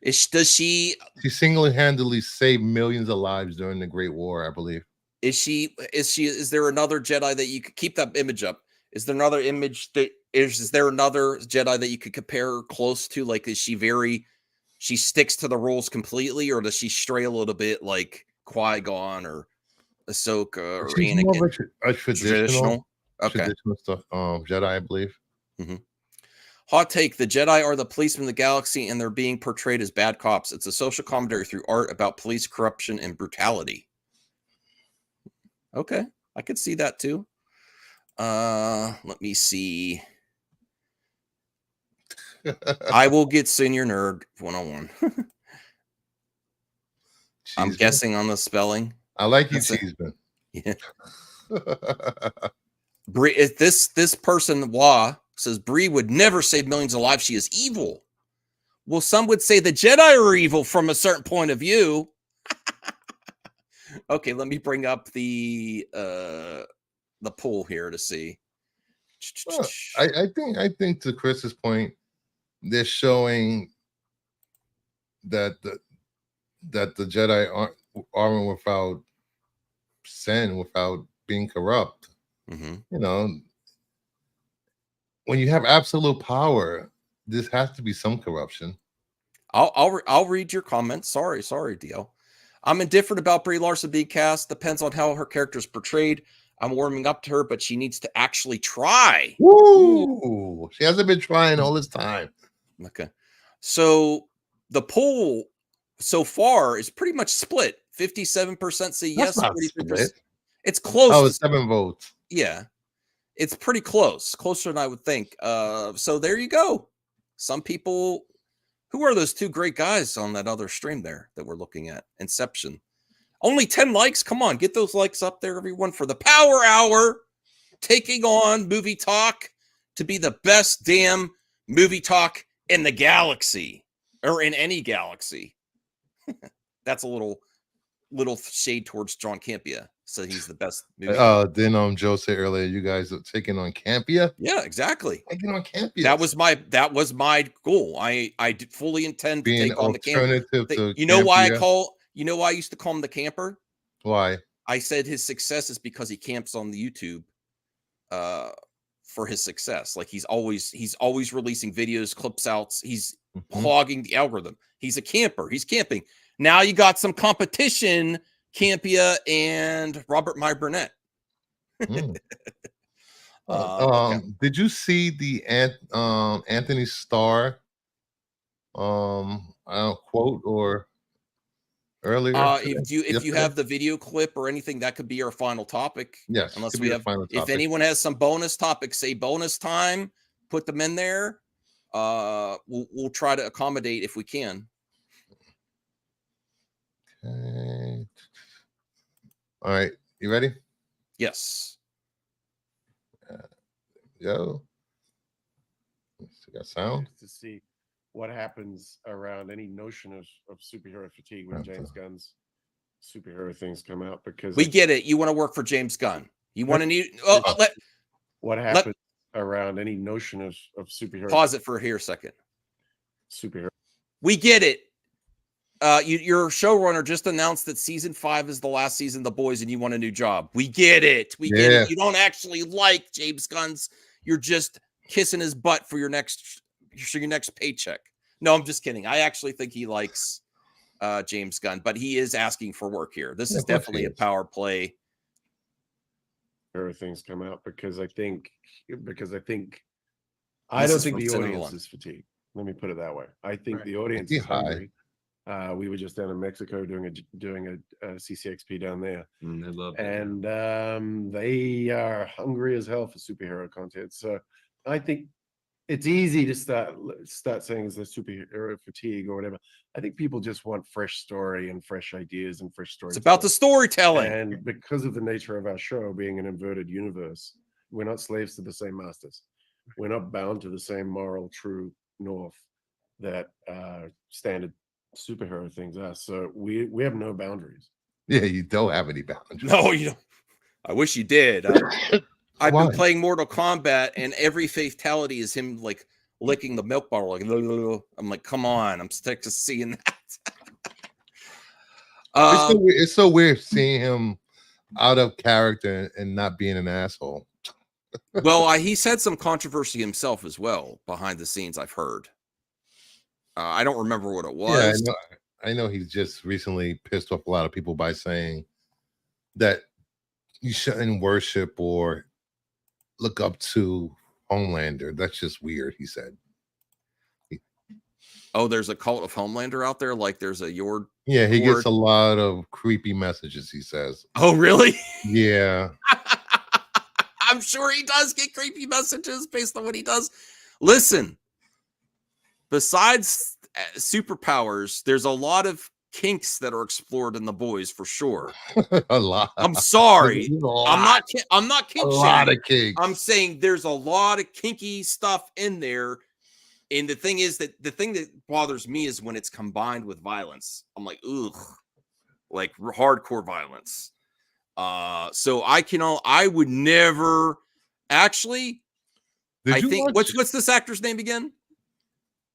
Does she single-handedly saved millions of lives during the Great War, I believe. Is there another Jedi that you could keep that image up? Is there another image that is there another Jedi that you could compare her close to? Like, is she sticks to the rules completely, or does she stray a little bit like Qui-Gon or Ahsoka or She's Anakin? More of a traditional stuff, Jedi, I believe. Mm-hmm. Hot take: the Jedi are the policemen of the galaxy, and they're being portrayed as bad cops. It's a social commentary through art about police corruption and brutality. Okay, I could see that too. Let me see. I will get Senior Nerd 101. I'm guessing on the spelling. I like you, Cheeseman. Yeah. This person says Brie would never save millions of lives. She is evil. Well, some would say the Jedi are evil from a certain point of view. Okay, let me bring up the poll here to see. Well, I think to Chris's point, they're showing that the Jedi aren't without sin, without being corrupt. Mm-hmm. You know, when you have absolute power, this has to be some corruption. I'll read your comments. Sorry, DL. I'm indifferent about Brie Larson being cast. Depends on how her character is portrayed. I'm warming up to her, but she needs to actually try. Woo! She hasn't been trying all this time. Okay. So the poll so far is pretty much split. 57% say yes, 43%. It's close. Oh, it's 7 votes. Yeah. It's pretty close. Closer than I would think. So there you go. Some people. Who are those two great guys on that other stream there that we're looking at? Inception. Only 10 likes. Come on, get those likes up there, everyone, for the Power Hour, taking on Movie Talk to be the best damn movie talk in the galaxy, or in any galaxy. That's a little shade towards John Campea. So he's the best movie talk. Then Joe said earlier, you guys are taking on Campea? Yeah, exactly. Taking on Campea. That was my goal. I fully intend to take on the camper. You know why I used to call him the camper? Why? I said his success is because he camps on the YouTube for his success. Like he's always releasing videos, clips out. He's clogging the algorithm. He's a camper. He's camping. Now you got some competition, Campea and Robert My Burnett. Okay. Did you see the Anthony Starr quote or earlier? If you have the video clip or anything, that could be our final topic. Yes, unless we have. If anyone has some bonus topics, say bonus time, put them in there. We'll try to accommodate if we can. Okay. All right, you ready? Yes. Yo. Got sound to see what happens around any notion of superhero fatigue when James Gunn's superhero things come out, because we get it. You want to work for James Gunn. You want to need. What happens around any notion of superhero? Pause it for here a second. Superhero. We get it. Your showrunner just announced that season 5 is the last season of The Boys, and you want a new job. We get it. We get it. You don't actually like James Gunn's. You're just kissing his butt for your next paycheck. No, I'm just kidding. I actually think he likes James Gunn, but he is asking for work here. This is definitely a power play. Things come out because I don't think the audience is fatigued. Let me put it that way. I think the audience is hungry. We were just down in Mexico doing a CCXP down there, they love it. And they are hungry as hell for superhero content. So I think it's easy to start saying it's the superhero fatigue or whatever. I think people just want fresh story and fresh ideas and fresh stories. It's about the storytelling. And because of the nature of our show being an inverted universe, we're not slaves to the same masters. We're not bound to the same moral true north that standard superhero things are. So we have no boundaries. Yeah, you don't have any boundaries. No, you don't. I wish you did. I've been playing Mortal Kombat, and every fatality is him like licking the milk bottle. Like, I'm like, come on, I'm sick of seeing that. It's so weird seeing him out of character and not being an asshole. Well, he's had some controversy himself as well behind the scenes. I've heard. I don't remember what it was. Yeah, I know he's just recently pissed off a lot of people by saying that you shouldn't worship or look up to Homelander. That's just weird, he said. Oh, there's a cult of Homelander out there? Like there's a Yord? Yeah, he gets a lot of creepy messages, he says. Oh, really? Yeah. I'm sure he does get creepy messages based on what he does. Listen, besides superpowers, there's a lot of kinks that are explored in The Boys for sure. A lot. I'm sorry. I'm not kink a lot of kinks. I'm saying there's a lot of kinky stuff in there. And the thing is that the thing that bothers me is when it's combined with violence. I'm like, ugh, like hardcore violence. So I would never actually. What's this actor's name again?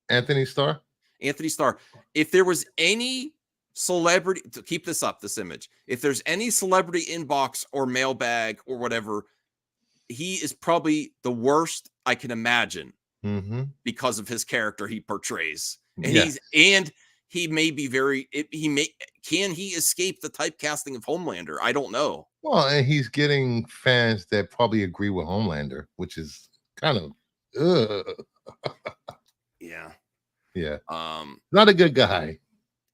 Anthony Starr. Anthony Starr. If there was any celebrity to keep this image, if there's any celebrity inbox or mailbag or whatever, he is probably the worst I can imagine because of his character he portrays. And he may be can he escape the typecasting of Homelander? I don't know. Well, and he's getting fans that probably agree with Homelander, which is kind of yeah. Not a good guy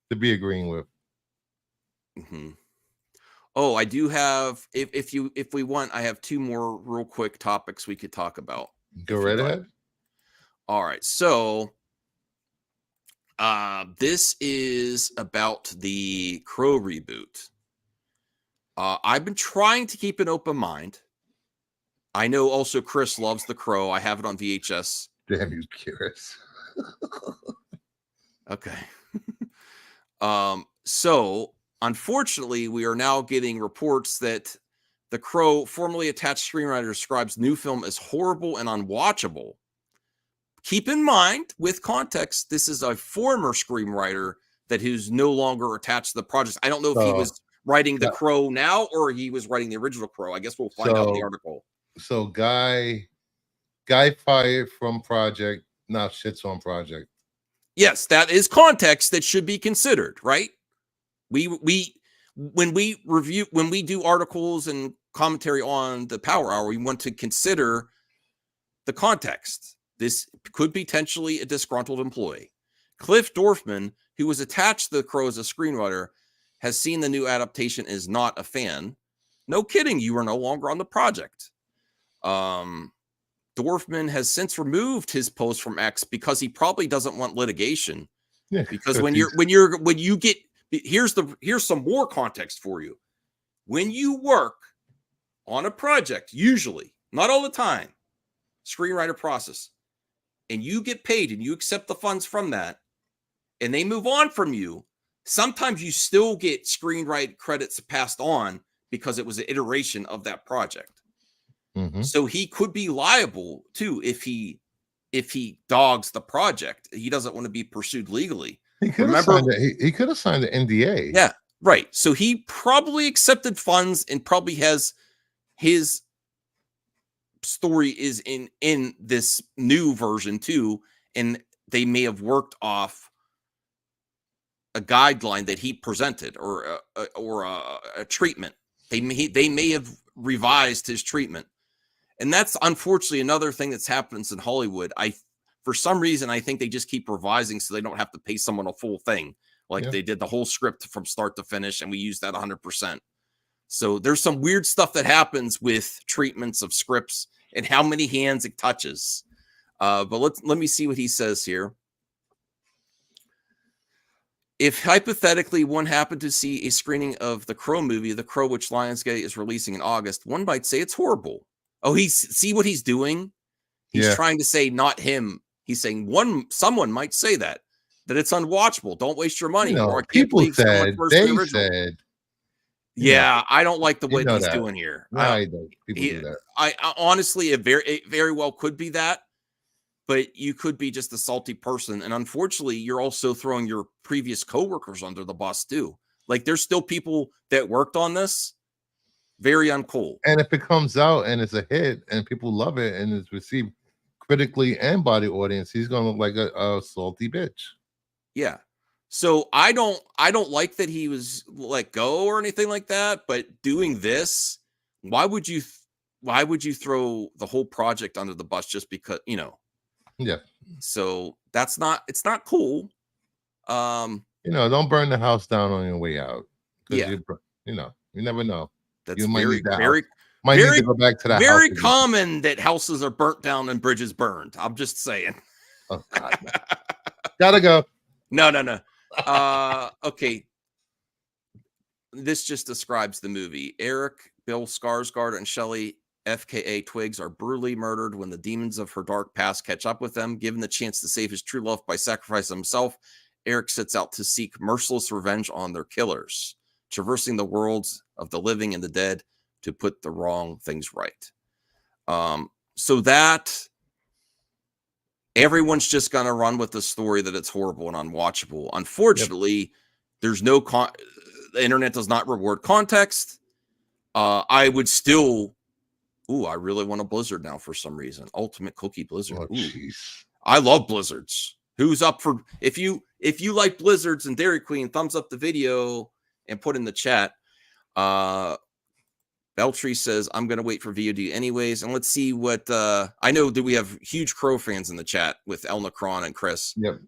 to be agreeing with. Oh, I do have if we want, I have two more real quick topics we could talk about. Go right ahead. All right. So this is about the Crow reboot. I've been trying to keep an open mind. I know also Chris loves The Crow. I have it on VHS. Damn you, Chris. Okay. So unfortunately, we are now getting reports that The Crow, formerly attached screenwriter, describes new film as horrible and unwatchable. Keep in mind, with context, this is a former screenwriter that who's no longer attached to the project. I don't know if he was writing The Crow now or he was writing the original Crow. I guess we'll find out in the article. So guy fired from project, now shits on project. Yes, that is context that should be considered, right? When we do articles and commentary on the Power Hour, we want to consider the context. This could be potentially a disgruntled employee. Cliff Dorfman, who was attached to The Crow as a screenwriter, has seen the new adaptation, is not a fan. No kidding, you are no longer on the project. Dorfman has since removed his post from X because he probably doesn't want litigation. Yeah, because here's some more context for you. When you work on a project, usually, not all the time, screenwriter process, and you get paid and you accept the funds from that, and they move on from you, sometimes you still get screenwrite credits passed on because it was an iteration of that project. So he could be liable too if he dogs the project. He doesn't want to be pursued legally. He could have signed an NDA. Yeah, right. So he probably accepted funds and probably has his story is in this new version too, and they may have worked off a guideline that he presented or a treatment. They may have revised his treatment. And that's unfortunately another thing that's happens in Hollywood. For some reason, I think they just keep revising so they don't have to pay someone a full thing. They did the whole script from start to finish, and we use that 100%. So there's some weird stuff that happens with treatments of scripts and how many hands it touches. But let me see what he says here. If hypothetically one happened to see a screening of the Crow movie, The Crow, which Lionsgate is releasing in August, one might say it's horrible. Oh, see what he's doing? He's trying to say not him. He's saying someone might say that it's unwatchable. Don't waste your money. Or I can't people believe someone said, worse than the they original. said, Yeah, I don't like the way he's that. doing here. No, I don't. People do that. I honestly, it very well could be that, but you could be just a salty person, and unfortunately, you're also throwing your previous coworkers under the bus too. Like, there's still people that worked on this. Very uncool. And if it comes out and it's a hit and people love it and it's received critically and by the audience, he's gonna look like a salty bitch. Yeah. So I don't like that he was let go or anything like that, but doing this, why would you throw the whole project under the bus just because, Yeah. So it's not cool. Don't burn the house down on your way out. Yeah. You never know. That's you might very, need that very, house. Might very, need to go back to that very house common that houses are burnt down and bridges burned. I'm just saying. Oh, God. Gotta go. No. Okay. This just describes the movie. Eric, Bill Skarsgård, and Shelley, FKA Twigs, are brutally murdered when the demons of her dark past catch up with them. Given the chance to save his true love by sacrificing himself, Eric sets out to seek merciless revenge on their killers, traversing the worlds of the living and the dead to put the wrong things right. So that everyone's just going to run with the story that it's horrible and unwatchable. Unfortunately, there's no the internet does not reward context. I would still, I really want a Blizzard now for some reason. Ultimate Cookie Blizzard. Oh, jeez. I love Blizzards. Who's up for, if you like Blizzards and Dairy Queen, thumbs up the video and put in the chat. Beltree says, I'm going to wait for VOD anyways. And let's see what, I know that we have huge Crow fans in the chat with El Necron and Chris. Yep.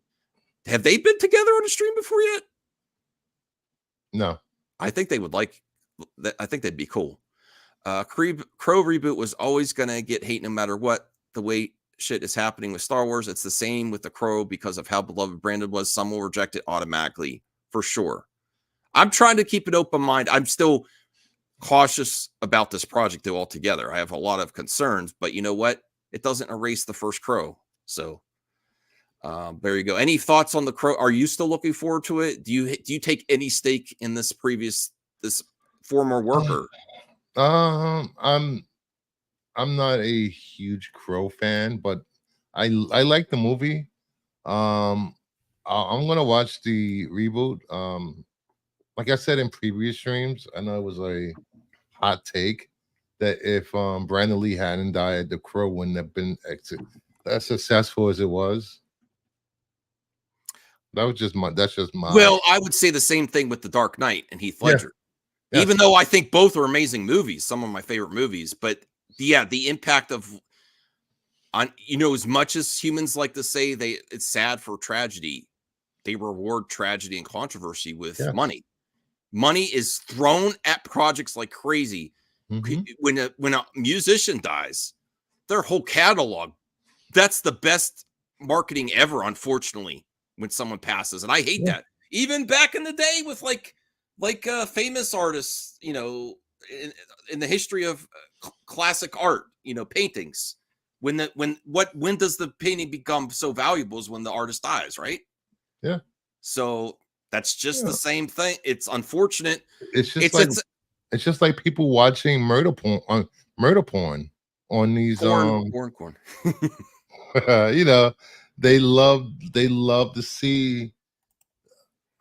Have they been together on a stream before yet? No. I think they would like that. I think that'd be cool. Crow reboot was always going to get hate no matter what. The way shit is happening with Star Wars, it's the same with the Crow because of how beloved Brandon was. Some will reject it automatically, for sure. I'm trying to keep an open mind. I'm still cautious about this project though altogether. I have a lot of concerns, but you know what? It doesn't erase the first Crow. So there you go. Any thoughts on the Crow? Are you still looking forward to it? Do you take any stake in this former worker? I'm not a huge Crow fan, but I like the movie. I'm gonna watch the reboot. Like I said in previous streams, I know it was a hot take that if Brandon Lee hadn't died, the Crow wouldn't have been as successful as it was. That's just my. Well, I would say the same thing with The Dark Knight and Heath Ledger. Yeah. Even though I think both are amazing movies, some of my favorite movies, but the impact of as much as humans like to say it's sad for tragedy, they reward tragedy and controversy with money. Money is thrown at projects like crazy. Mm-hmm. When a musician dies, their whole catalog, that's the best marketing ever, unfortunately, when someone passes. And I hate that. Even back in the day with like famous artists, in the history of classic art, paintings, when does the painting become so valuable is when the artist dies, right? Yeah. So that's just the same thing. It's unfortunate. It's just like people watching murder porn on these porn. they love to see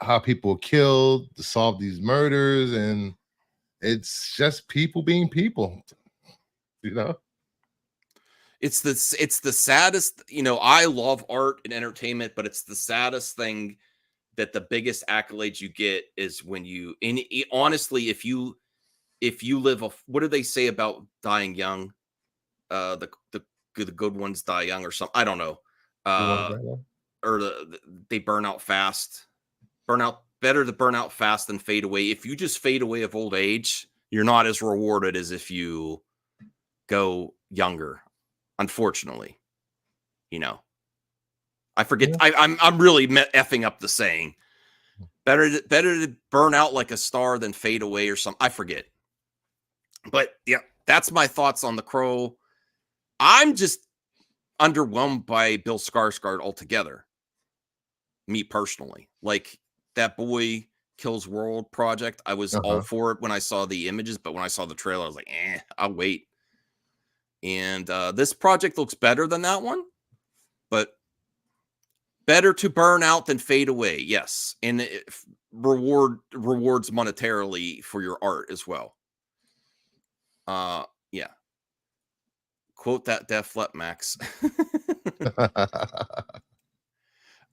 how people are killed, to solve these murders, and it's just people being people. It's the saddest. I love art and entertainment, but it's the saddest thing that the biggest accolades you get is when honestly, if you live what do they say about dying young? The good ones die young or something. I don't know. Or they burn out fast. Better to burn out fast than fade away. If you just fade away of old age, you're not as rewarded as if you go younger, unfortunately. You know, I forget. I'm really effing up the saying. Better to burn out like a star than fade away or something. I forget. But yeah, that's my thoughts on The Crow. I'm just underwhelmed by Bill Skarsgård altogether. Me personally, like that Boy Kills World project, I was all for it when I saw the images, but when I saw the trailer, I was like, I'll wait. And this project looks better than that one, but better to burn out than fade away. Yes, and it rewards monetarily for your art as well. Yeah. Quote that Def Lepp, Max.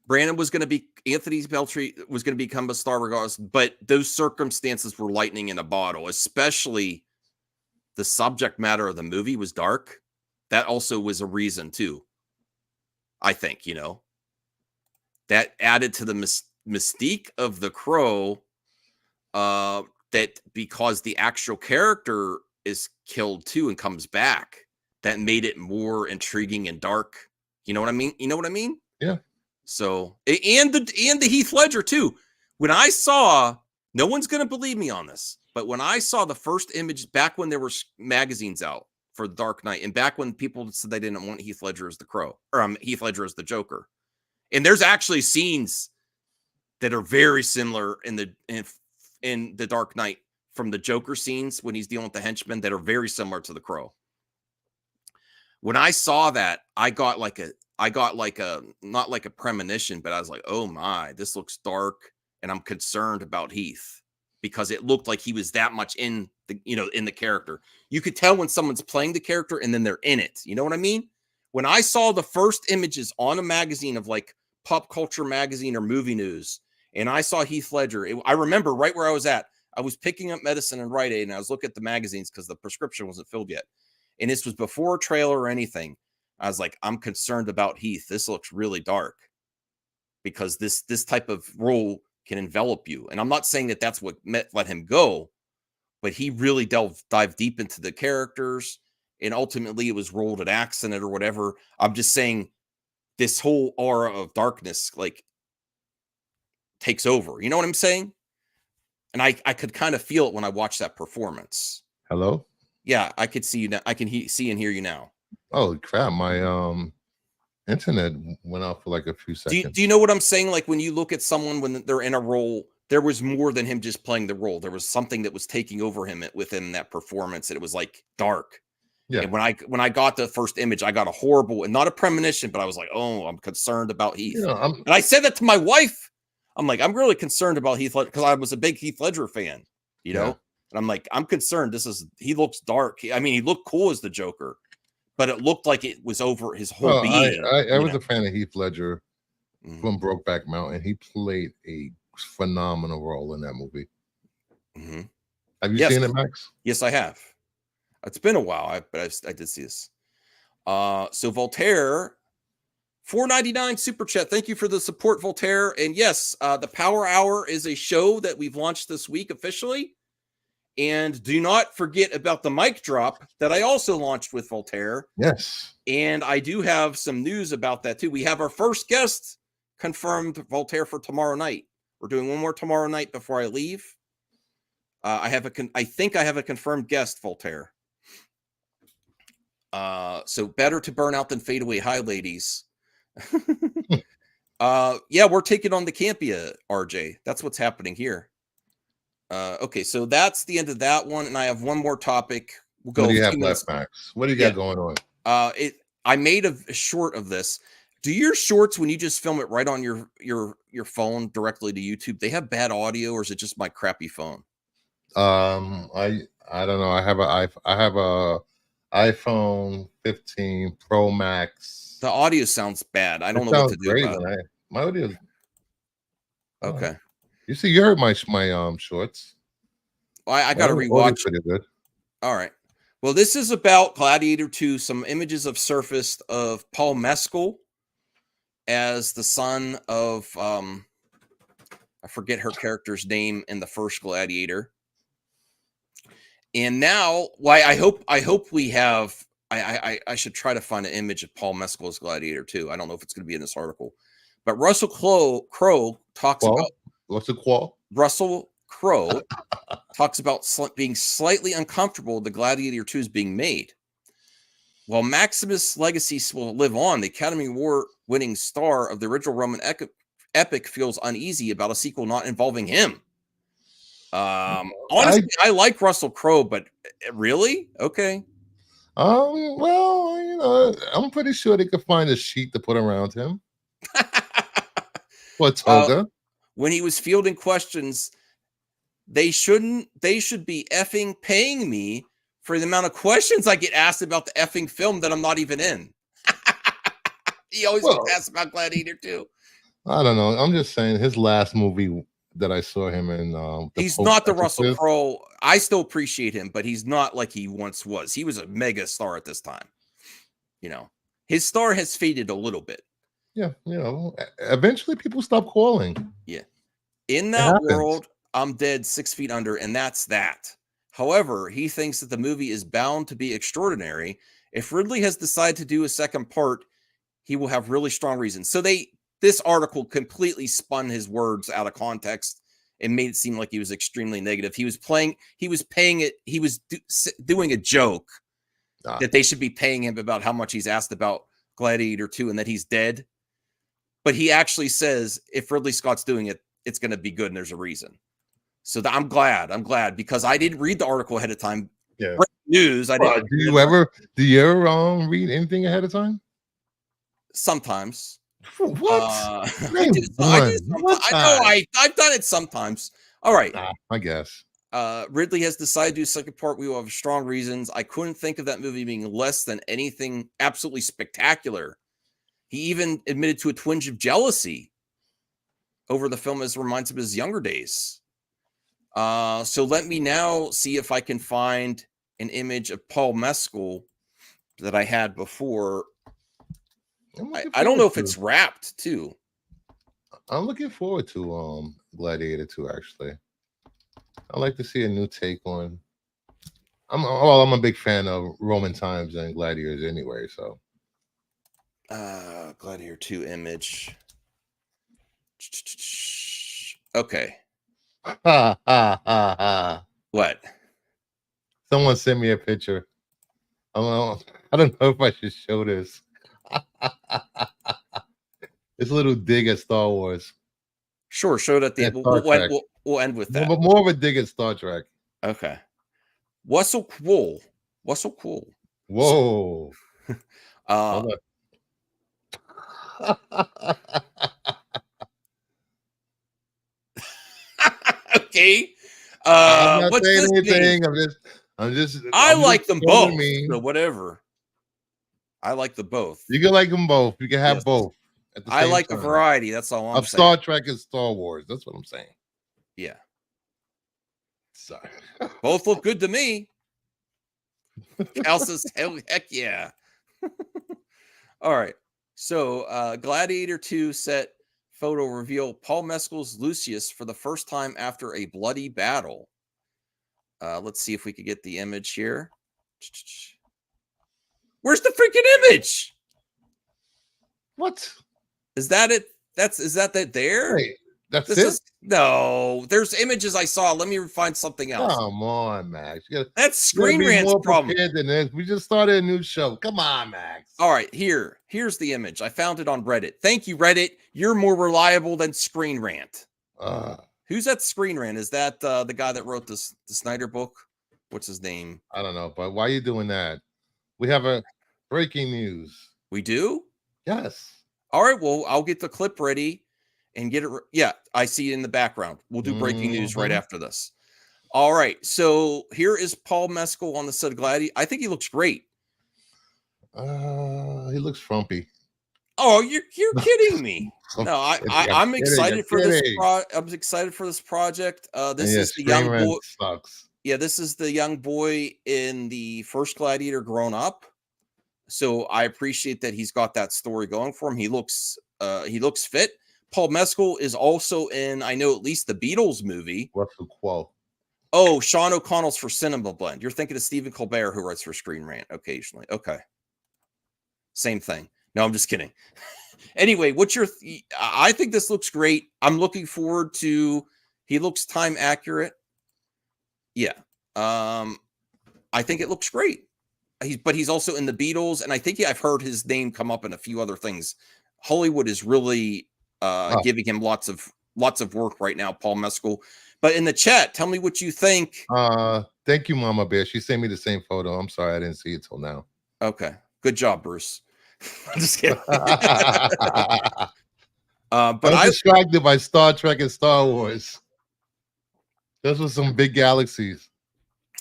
Brandon was going to be Anthony Peltry was going to become a star regardless, but those circumstances were lightning in a bottle, especially the subject matter of the movie was dark. That also was a reason too. I think, you know, that added to the mystique of The Crow, that because the actual character is killed too and comes back, that made it more intriguing and dark. You know what I mean? You know what I mean? Yeah. So, and the Heath Ledger too. When I saw, no one's going to believe me on this, but when I saw the first image back when there were magazines out for Dark Knight, and back when people said they didn't want Heath Ledger as the Crow, or Heath Ledger as the Joker, and there's actually scenes that are very similar in the Dark Knight from the Joker scenes when he's dealing with the henchmen that are very similar to the Crow. When I saw that, I got like a not like a premonition, but I was like, oh my, this looks dark, and I'm concerned about Heath because it looked like he was that much in the, you know, in the character. You could tell when someone's playing the character and then they're in it. You know what I mean? When I saw the first images on a magazine of like Pop Culture Magazine or Movie News, and I saw Heath Ledger, I remember right where I was at. I was picking up medicine in Rite Aid, and I was looking at the magazines because the prescription wasn't filled yet. And this was before a trailer or anything. I was like, I'm concerned about Heath. This looks really dark because this type of role can envelop you. And I'm not saying that that's what let him go, but he really dived deep into the characters, and ultimately it was rolled an accident or whatever. I'm just saying this whole aura of darkness like takes over. You know what I'm saying? And I could kind of feel it when I watched that performance. Hello? Yeah, I could see you now. I can see and hear you now. Oh crap! My internet went off for like a few seconds. Do you know what I'm saying? Like when you look at someone when they're in a role, there was more than him just playing the role. There was something that was taking over him within that performance, and it was like dark. Yeah. And when I got the first image, I got a horrible, and not a premonition, but I was like, oh, I'm concerned about Heath. You know, and I said that to my wife. I'm like, I'm really concerned about Heath Ledger because I was a big Heath Ledger fan, you know? And I'm like, I'm concerned. He looks dark. I mean, he looked cool as the Joker, but it looked like it was over his whole being. I was a fan of Heath Ledger from Brokeback Mountain. He played a phenomenal role in that movie. Mm-hmm. Have you seen it, Max? Yes, I have. It's been a while, but I did see this. So Voltaire, $4.99 super chat. Thank you for the support, Voltaire. And yes, the Power Hour is a show that we've launched this week officially. And do not forget about the mic drop that I also launched with Voltaire. Yes. And I do have some news about that too. We have our first guest confirmed, Voltaire, for tomorrow night. We're doing one more tomorrow night before I leave. I think I have a confirmed guest, Voltaire. So better to burn out than fade away. Hi, ladies. Yeah, we're taking on the Campia, RJ. That's what's happening here. Okay, so that's the end of that one, and I have one more topic. We'll go. What do you have left, Max? What do you got going on? I made a short of this. Do your shorts, when you just film it right on your phone directly to YouTube, they have bad audio, or is it just my crappy phone? I don't know. I have a iPhone 15 Pro Max. The audio sounds bad. I don't know what to do about it. My audio. Okay. You see, you heard my shorts. I got to rewatch. Pretty good. All right. Well, this is about Gladiator 2. Some images have surfaced of Paul Mescal as the son of I forget her character's name in the first Gladiator. And now, I hope we have I should try to find an image of Paul Mescal as Gladiator too. I don't know if it's going to be in this article, but Russell Crowe talks Qual? about What's a qual? Russell Crowe talks about being slightly uncomfortable the Gladiator 2 is being made. While Maximus' legacy will live on, the Academy Award winning star of the original Roman epic feels uneasy about a sequel not involving him. Honestly, I like Russell Crowe, but really? Okay. Well, you know, I'm pretty sure they could find a sheet to put around him. Or toga. When he was fielding questions, they should be effing paying me for the amount of questions I get asked about the effing film that I'm not even in. He always gets asked about Gladiator 2. I don't know. I'm just saying his last movie that I saw him in. He's not the Russell Crowe. I still appreciate him, but he's not like he once was. He was a mega star at this time. You know, his star has faded a little bit. Yeah, you know, eventually people stop calling. Yeah. In that world, I'm dead 6 feet under, and that's that. However, he thinks that the movie is bound to be extraordinary. If Ridley has decided to do a second part, he will have really strong reasons. So this article completely spun his words out of context and made it seem like he was extremely negative. He was doing a joke that they should be paying him about how much he's asked about Gladiator 2 and that he's dead. But he actually says if Ridley Scott's doing it, it's going to be good and there's a reason. So I'm glad because I didn't read the article ahead of time. Yeah. News. I didn't. Do you ever read anything ahead of time? Sometimes. What? I've done it sometimes. All right. I guess. Ridley has decided to do a second part. We will have strong reasons. I couldn't think of that movie being less than anything absolutely spectacular. He even admitted to a twinge of jealousy over the film as it reminds him of his younger days. So let me now see if I can find an image of Paul Mescal that I had before. I don't know if it's wrapped too. I'm looking forward to Gladiator 2 actually. I like to see a new take on. I'm a big fan of Roman times and gladiators anyway. So, Gladiator 2 image. Okay. What? Someone sent me a picture. I don't know if I should show this. It's a little dig at Star Wars. Sure, show it at the end. We'll end with that. But more of a dig at Star Trek. Okay. What's so cool? Whoa. Okay. I'm not saying anything. I'm just. I like them both. So whatever. I like the both. You can like them both. You can have both. I like a variety. That's all I'm saying. Star Trek and Star Wars. That's what I'm saying. Yeah. Sorry. Both look good to me. Cal says, heck yeah. All right. So Gladiator 2 set photo reveal Paul Mescal's Lucius for the first time after a bloody battle. Let's see if we could get the image here. Where's the freaking image? What? Is that it? Is that there? Wait, that's no, there's images I saw. Let me find something else. Come on, Max. That's Screen Rant's problem. Than this. We just started a new show. Come on, Max. All right, here's the image. I found it on Reddit. Thank you, Reddit. You're more reliable than Screen Rant. Who's that Screen Rant? Is that the guy that wrote the Snyder book? What's his name? I don't know, but why are you doing that? We have a breaking news. We do? Yes. All right, well, I'll get the clip ready and get it. Yeah, I see it in the background. We'll do breaking news right after this. All right, so here is Paul Mescal on the set of Gladiator. I think he looks great. He looks frumpy. Oh, you're kidding me. No, I'm excited for this. I'm excited for this project. This is the young boy. Sucks. Yeah, this is the young boy in the first Gladiator grown up. So I appreciate that he's got that story going for him. He looks fit. Paul Mescal is also in, I know, at least the Beatles movie. Russell Crowe. Oh, Sean O'Connell's for Cinema Blend. You're thinking of Stephen Colbert, who writes for Screen Rant occasionally. Okay. Same thing. No, I'm just kidding. Anyway, what's your... I think this looks great. I'm looking forward to... He looks time accurate. Yeah. I think it looks great. But he's also in the Beatles, and I think I've heard his name come up in a few other things. Hollywood is really giving him lots of work right now, Paul Mescal. But in the chat, tell me what you think. Thank you, Mama Bear. She sent me the same photo. I'm sorry I didn't see it till now. Okay. Good job, Bruce. I'm just kidding. I But was distracted by Star Trek and Star Wars. Those were some big galaxies.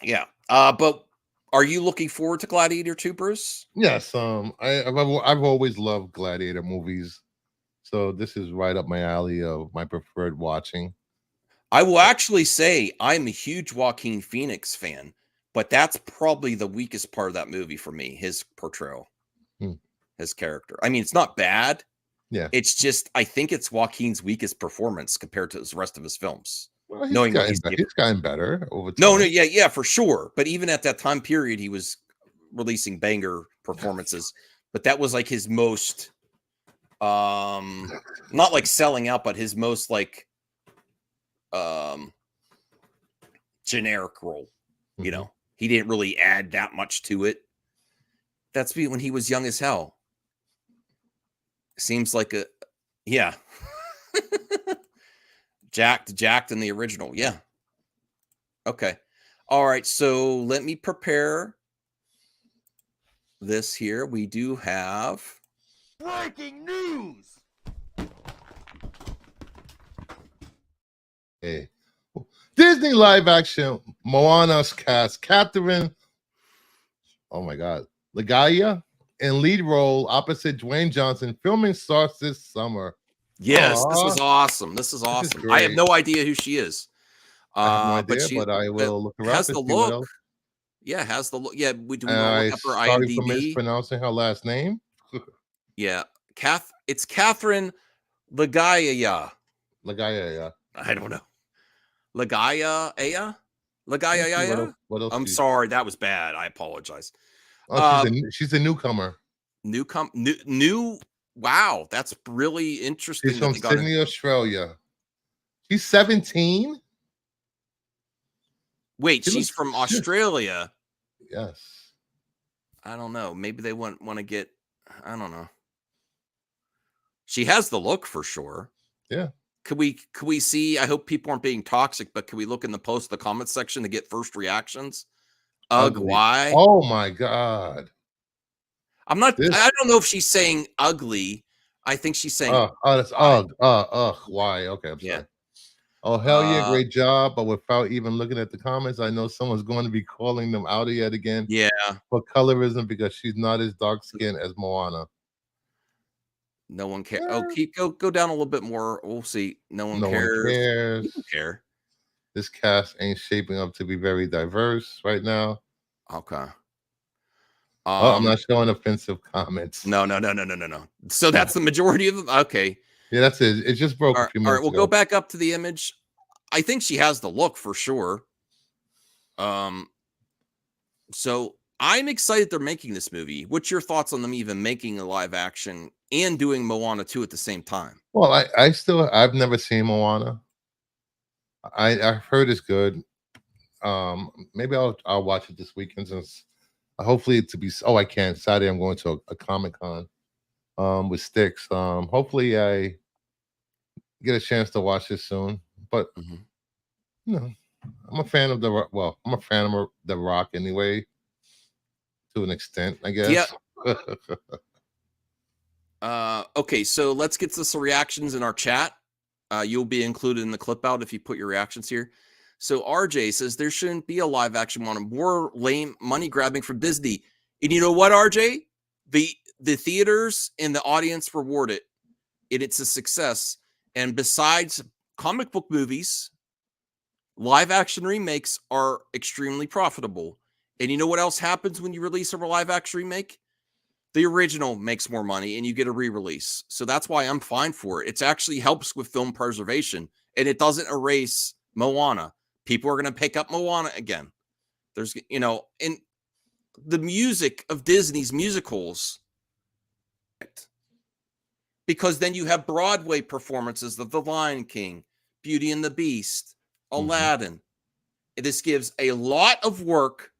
Yeah. But are you looking forward to Gladiator 2, Bruce? Yes. I've always loved Gladiator movies, so this is right up my alley of my preferred watching. I will actually say I'm a huge Joaquin Phoenix fan, but that's probably the weakest part of that movie for me, his portrayal, his character. I mean, it's not bad. Yeah. It's just, I think it's Joaquin's weakest performance compared to the rest of his films. Well, he's gotten better over time. No, yeah, for sure. But even at that time period, he was releasing banger performances. But that was like his most, not like selling out, but his most like, generic role. You know, he didn't really add that much to it. That's when he was young as hell. Seems like yeah. Jacked in the original. Yeah. Okay. All right. So let me prepare this here. We do have breaking news. Hey. Disney live action Moana's cast Catherine, oh my God, Lagaya in lead role opposite Dwayne Johnson. Filming starts this summer. Yes, this was awesome. This is awesome. I have no idea who she is. I have no idea, but I will look her up. Has the look. Yeah, has the look. Yeah, we do look up her IMDb. For mispronouncing her last name. Yeah, it's Catherine Lagaya. Lagaya, yeah. I don't know. Lagaya, Lagaya. What else? I'm sorry, that was bad. I apologize. Oh, she's a newcomer. New. Wow, that's really interesting. She's from Sydney, Australia. She's 17. Wait, she's from Australia. Yes. I don't know. Maybe they want to get. I don't know. She has the look for sure. Yeah. Could we see? I hope people aren't being toxic, but can we look in the comment section to get first reactions? Ugly. Why? Oh my God. I don't know if she's saying ugly. I think she's saying that's why? Okay, I'm sorry. Oh, hell yeah, great job. But without even looking at the comments, I know someone's going to be calling them out yet again. Yeah. For colorism because she's not as dark skinned as Moana. No one cares. Oh, go down a little bit more. We'll see. No one cares. Don't care. This cast ain't shaping up to be very diverse right now. Okay. I'm not showing offensive comments. No. So that's the majority of them. Okay. Yeah, that's it. It just broke a few minutes All right, we'll go back up to the image. I think she has the look for sure. So I'm excited they're making this movie. What's your thoughts on them even making a live action and doing Moana 2 at the same time? Well, I've never seen Moana. I've heard it's good. Maybe I'll watch it this weekend since hopefully I can't. Saturday I'm going to a Comic-Con with Sticks. Hopefully I get a chance to watch this soon. But you know, I'm a fan of The Rock anyway, to an extent, I guess. Yeah. Okay, so let's get to some reactions in our chat. You'll be included in the clip out if you put your reactions here. So RJ says there shouldn't be a live action one, more lame money grabbing from Disney. And you know what, RJ? The theaters and the audience reward it. And it's a success. And besides comic book movies, live action remakes are extremely profitable. And you know what else happens when you release a live action remake? The original makes more money and you get a re-release. So that's why I'm fine for it. It actually helps with film preservation and it doesn't erase Moana. People are going to pick up Moana again. There's, you know, and the music of Disney's musicals, because then you have Broadway performances of The Lion King, Beauty and the Beast, Aladdin. This gives a lot of work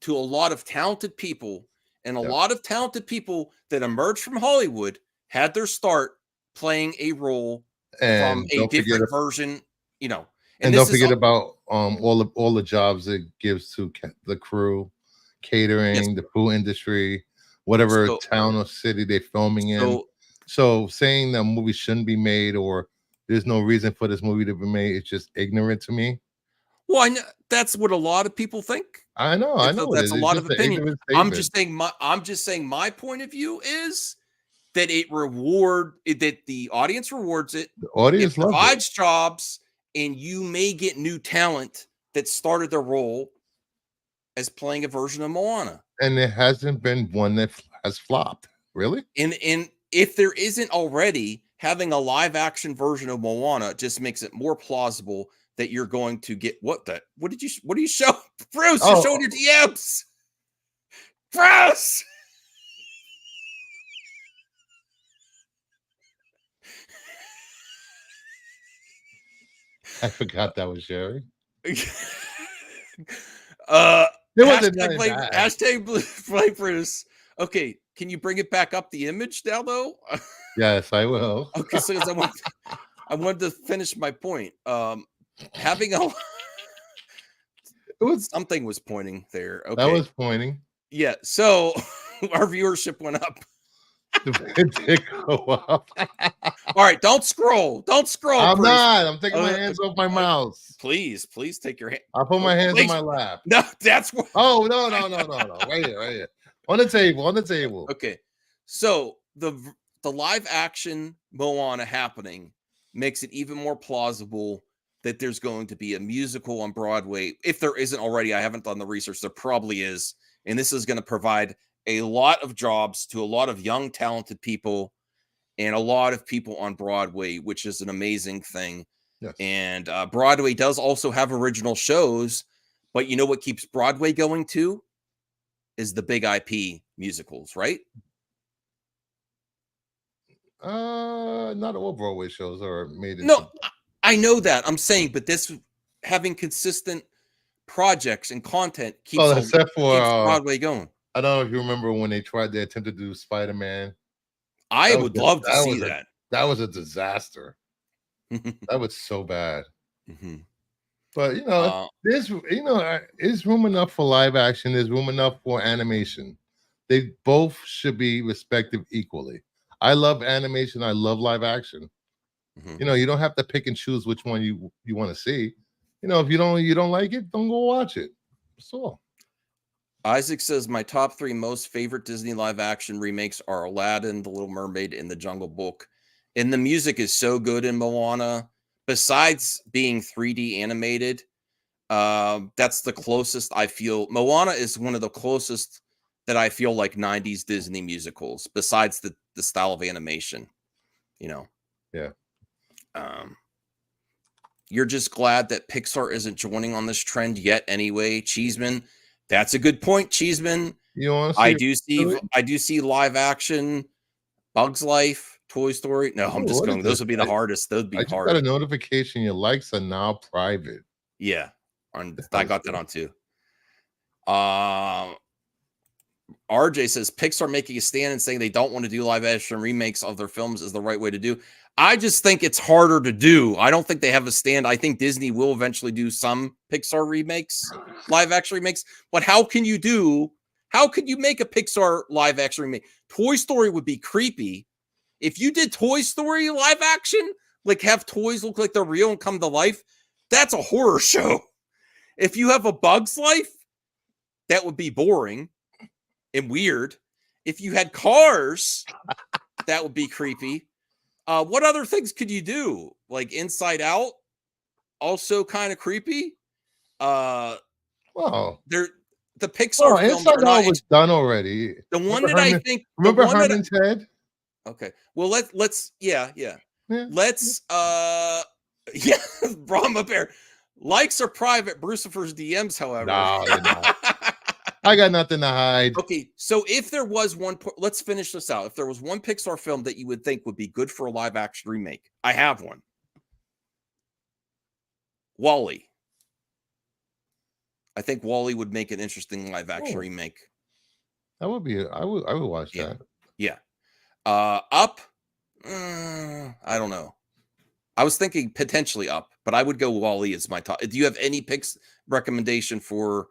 to a lot of talented people, and a lot of talented people that emerged from Hollywood had their start playing a role from a different version, you know. And don't forget about all the jobs it gives to the crew, catering, the food industry, whatever town or city they're filming in. So saying that movie shouldn't be made or there's no reason for this movie to be made, it's just ignorant to me. Well, I know that's what a lot of people think. I know. That's a lot of opinion. I'm just saying my point of view is that that the audience rewards it. The audience provides jobs, and you may get new talent that started their role as playing a version of Moana. And there hasn't been one that has flopped, really. And if there isn't already, having a live action version of Moana just makes it more plausible that you're going to get what are you show? Bruce, you're showing your DMs. Bruce. I forgot that was Sherry. Hashtag Blue Bruce. Okay, can you bring it back up the image now, though? Yes, I will. Okay, so I wanted to finish my point. Having something was pointing there. Okay, that was pointing. Yeah, so our viewership went up. It did go up. All right, don't scroll. Don't scroll. I'm not. I'm taking my hands off my mouse. Please take your hand. I'll put my hands on my lap. No, that's what. Oh, no. Right here. On the table. Okay. So the live action Moana happening makes it even more plausible that there's going to be a musical on Broadway. If there isn't already, I haven't done the research. There probably is. And this is going to provide a lot of jobs to a lot of young, talented people and a lot of people on Broadway, which is an amazing thing. Yes. And Broadway does also have original shows, but you know what keeps Broadway going too? Is the big IP musicals, right? Not all Broadway shows are made. No, I know that. I'm saying, but this having consistent projects and content keeps Broadway going. I don't know if you remember when they attempted to do Spider-Man. I would love to see that. That was a disaster. That was so bad. Mm-hmm. But there's room enough for live action. There's room enough for animation. They both should be respected equally. I love animation. I love live action. Mm-hmm. You don't have to pick and choose which one you want to see. If you don't like it, don't go watch it. That's all. Isaac says my top 3 most favorite Disney live action remakes are Aladdin, The Little Mermaid, and The Jungle Book. And the music is so good in Moana. Besides being 3D animated, that's the closest I feel. Moana is one of the closest that I feel like 90s Disney musicals, besides the style of animation. Yeah. You're just glad that Pixar isn't joining on this trend yet anyway, Cheeseman. That's a good point, Cheeseman. I do see live action, Bugs Life, Toy Story. No, I'm just going. Those would be the hardest. Those would be hard. I just got a notification. Your likes are now private. Yeah, I got that on too. RJ says Pixar making a stand and saying they don't want to do live action remakes of their films is the right way to do. I just think it's harder to do. I don't think they have a stand. I think Disney will eventually do some Pixar remakes, live action remakes. But how can you make a Pixar live action remake? Toy Story would be creepy. If you did Toy Story live action, like have toys look like they're real and come to life, that's a horror show. If you have a Bug's Life, that would be boring and weird. If you had Cars, that would be creepy. What other things could you do? Like Inside Out, also kind of creepy. Well, the Pixar films Inside Out was done already. The one that I think. Remember Herman's Head? Okay. Well, let's. Yeah. Let's. Yeah, Brahma Bear. Likes are private. Brucifer's DMs, however. No, they're not. I got nothing to hide. Okay, so if there was one, let's finish this out. If there was one Pixar film that you would think would be good for a live action remake, I have one. Wall-E. I think Wall-E would make an interesting live action remake. That would be. I would watch that. Yeah. Up. I don't know. I was thinking potentially Up, but I would go Wall-E as my top. Do you have any picks recommendation for?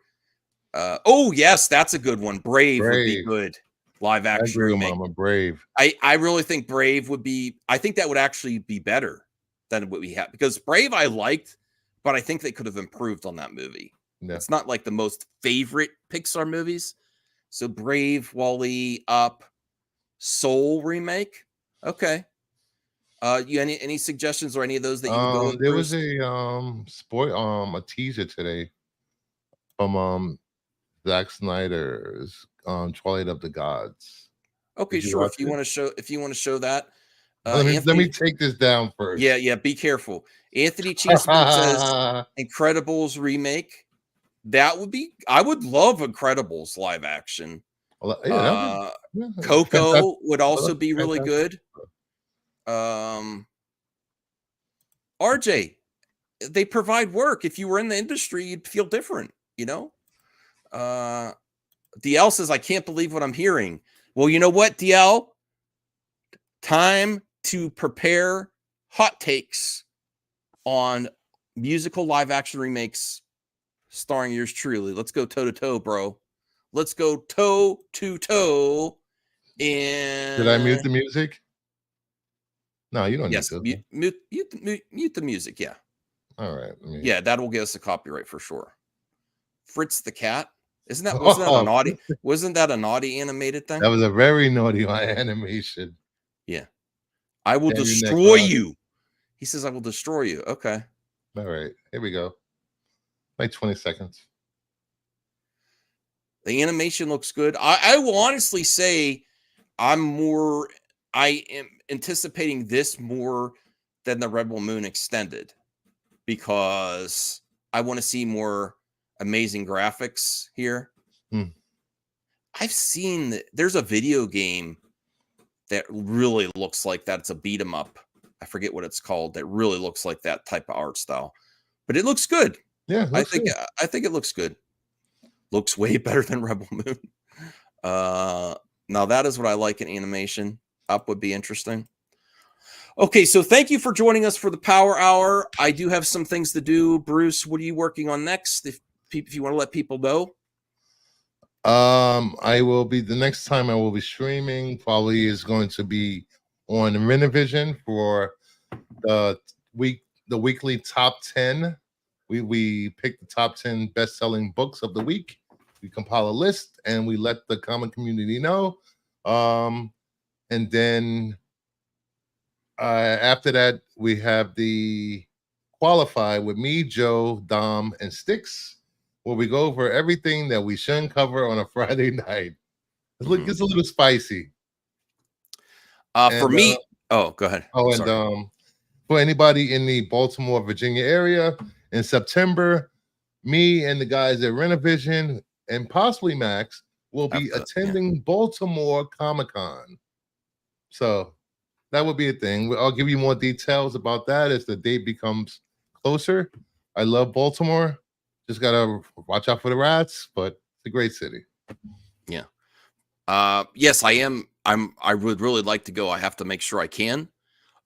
Oh yes, that's a good one. Brave would be good. Live action remake. Mama, Brave. I really think Brave would be. I think that would actually be better than what we have, because Brave I liked, but I think they could have improved on that movie. Yeah. It's not like the most favorite Pixar movies. So Brave, Wall-E, Up, Soul remake. Okay. You any suggestions or any of those that you would go with? There was a teaser today from Zack Snyder's Twilight of the Gods. Okay, sure. If you want to show that. Let me take this down first. Yeah. Be careful. Anthony Cheeseman says Incredibles remake. That would be. I would love Incredibles live action. Well, Coco would also be really good. RJ, they provide work. If you were in the industry, you'd feel different. You know. DL says, I can't believe what I'm hearing. Well, you know what, DL? Time to prepare hot takes on musical live action remakes starring yours truly. Let's go toe to toe, bro. Let's go toe to toe. And did I mute the music? No, you don't need to. Mute the music. Yeah. All right. Yeah, that will get us a copyright for sure. Fritz the cat. Wasn't that a naughty animated thing? That was a very naughty animation. Yeah. I will destroy you. He says, I will destroy you. Okay. All right. Here we go. Like 20 seconds. The animation looks good. I will honestly say I am anticipating this more than the Rebel Moon Extended, because I want to see more amazing graphics here. I've seen that there's a video game that really looks like that. It's a beat 'em up. I forget what it's called. That really looks like that type of art style, but it looks good. Yeah, I think it looks good. Looks way better than Rebel Moon. Now that is what I like in animation. Up would be interesting. Okay, so thank you for joining us for the Power Hour. I do have some things to do. Bruce, what are you working on next? If you want to let people know. I will be, the next time I will be streaming probably is going to be on Renovision for the weekly top 10. We pick the top 10 best-selling books of the week. We compile a list and we let the comic community know. And then after that, we have the Qualify with me, Joe, Dom, and Sticks, where we go over everything that we shouldn't cover on a Friday night. It's a little spicy. For me, go ahead. Oh, and for anybody in the Baltimore, Virginia area, in September, me and the guys at Renovision and possibly Max will be attending Baltimore Comic-Con. So that would be a thing. I'll give you more details about that as the date becomes closer. I love Baltimore. Just gotta watch out for the rats, but it's a great city. Yeah. Yes, I am. I would really like to go. I have to make sure I can.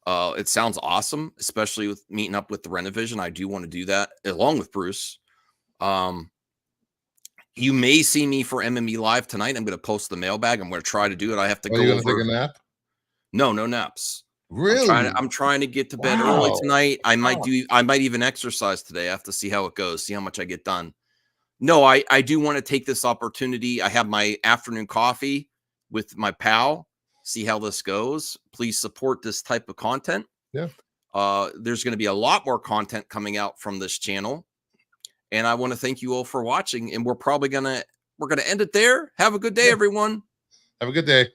It sounds awesome, especially with meeting up with the Renovision. I do want to do that along with Bruce. You may see me for MME Live tonight. I'm going to post the mailbag. I'm going to try to do it. I have to go. Are you going to take a nap? No naps. Really? I'm trying to get to bed early tonight. I might even exercise today. I have to see how it goes, see how much I get done. No, I do want to take this opportunity. I have my afternoon coffee with my pal. See how this goes. Please support this type of content. Yeah. There's going to be a lot more content coming out from this channel. And I want to thank you all for watching. And we're going to end it there. Have a good day, everyone. Have a good day.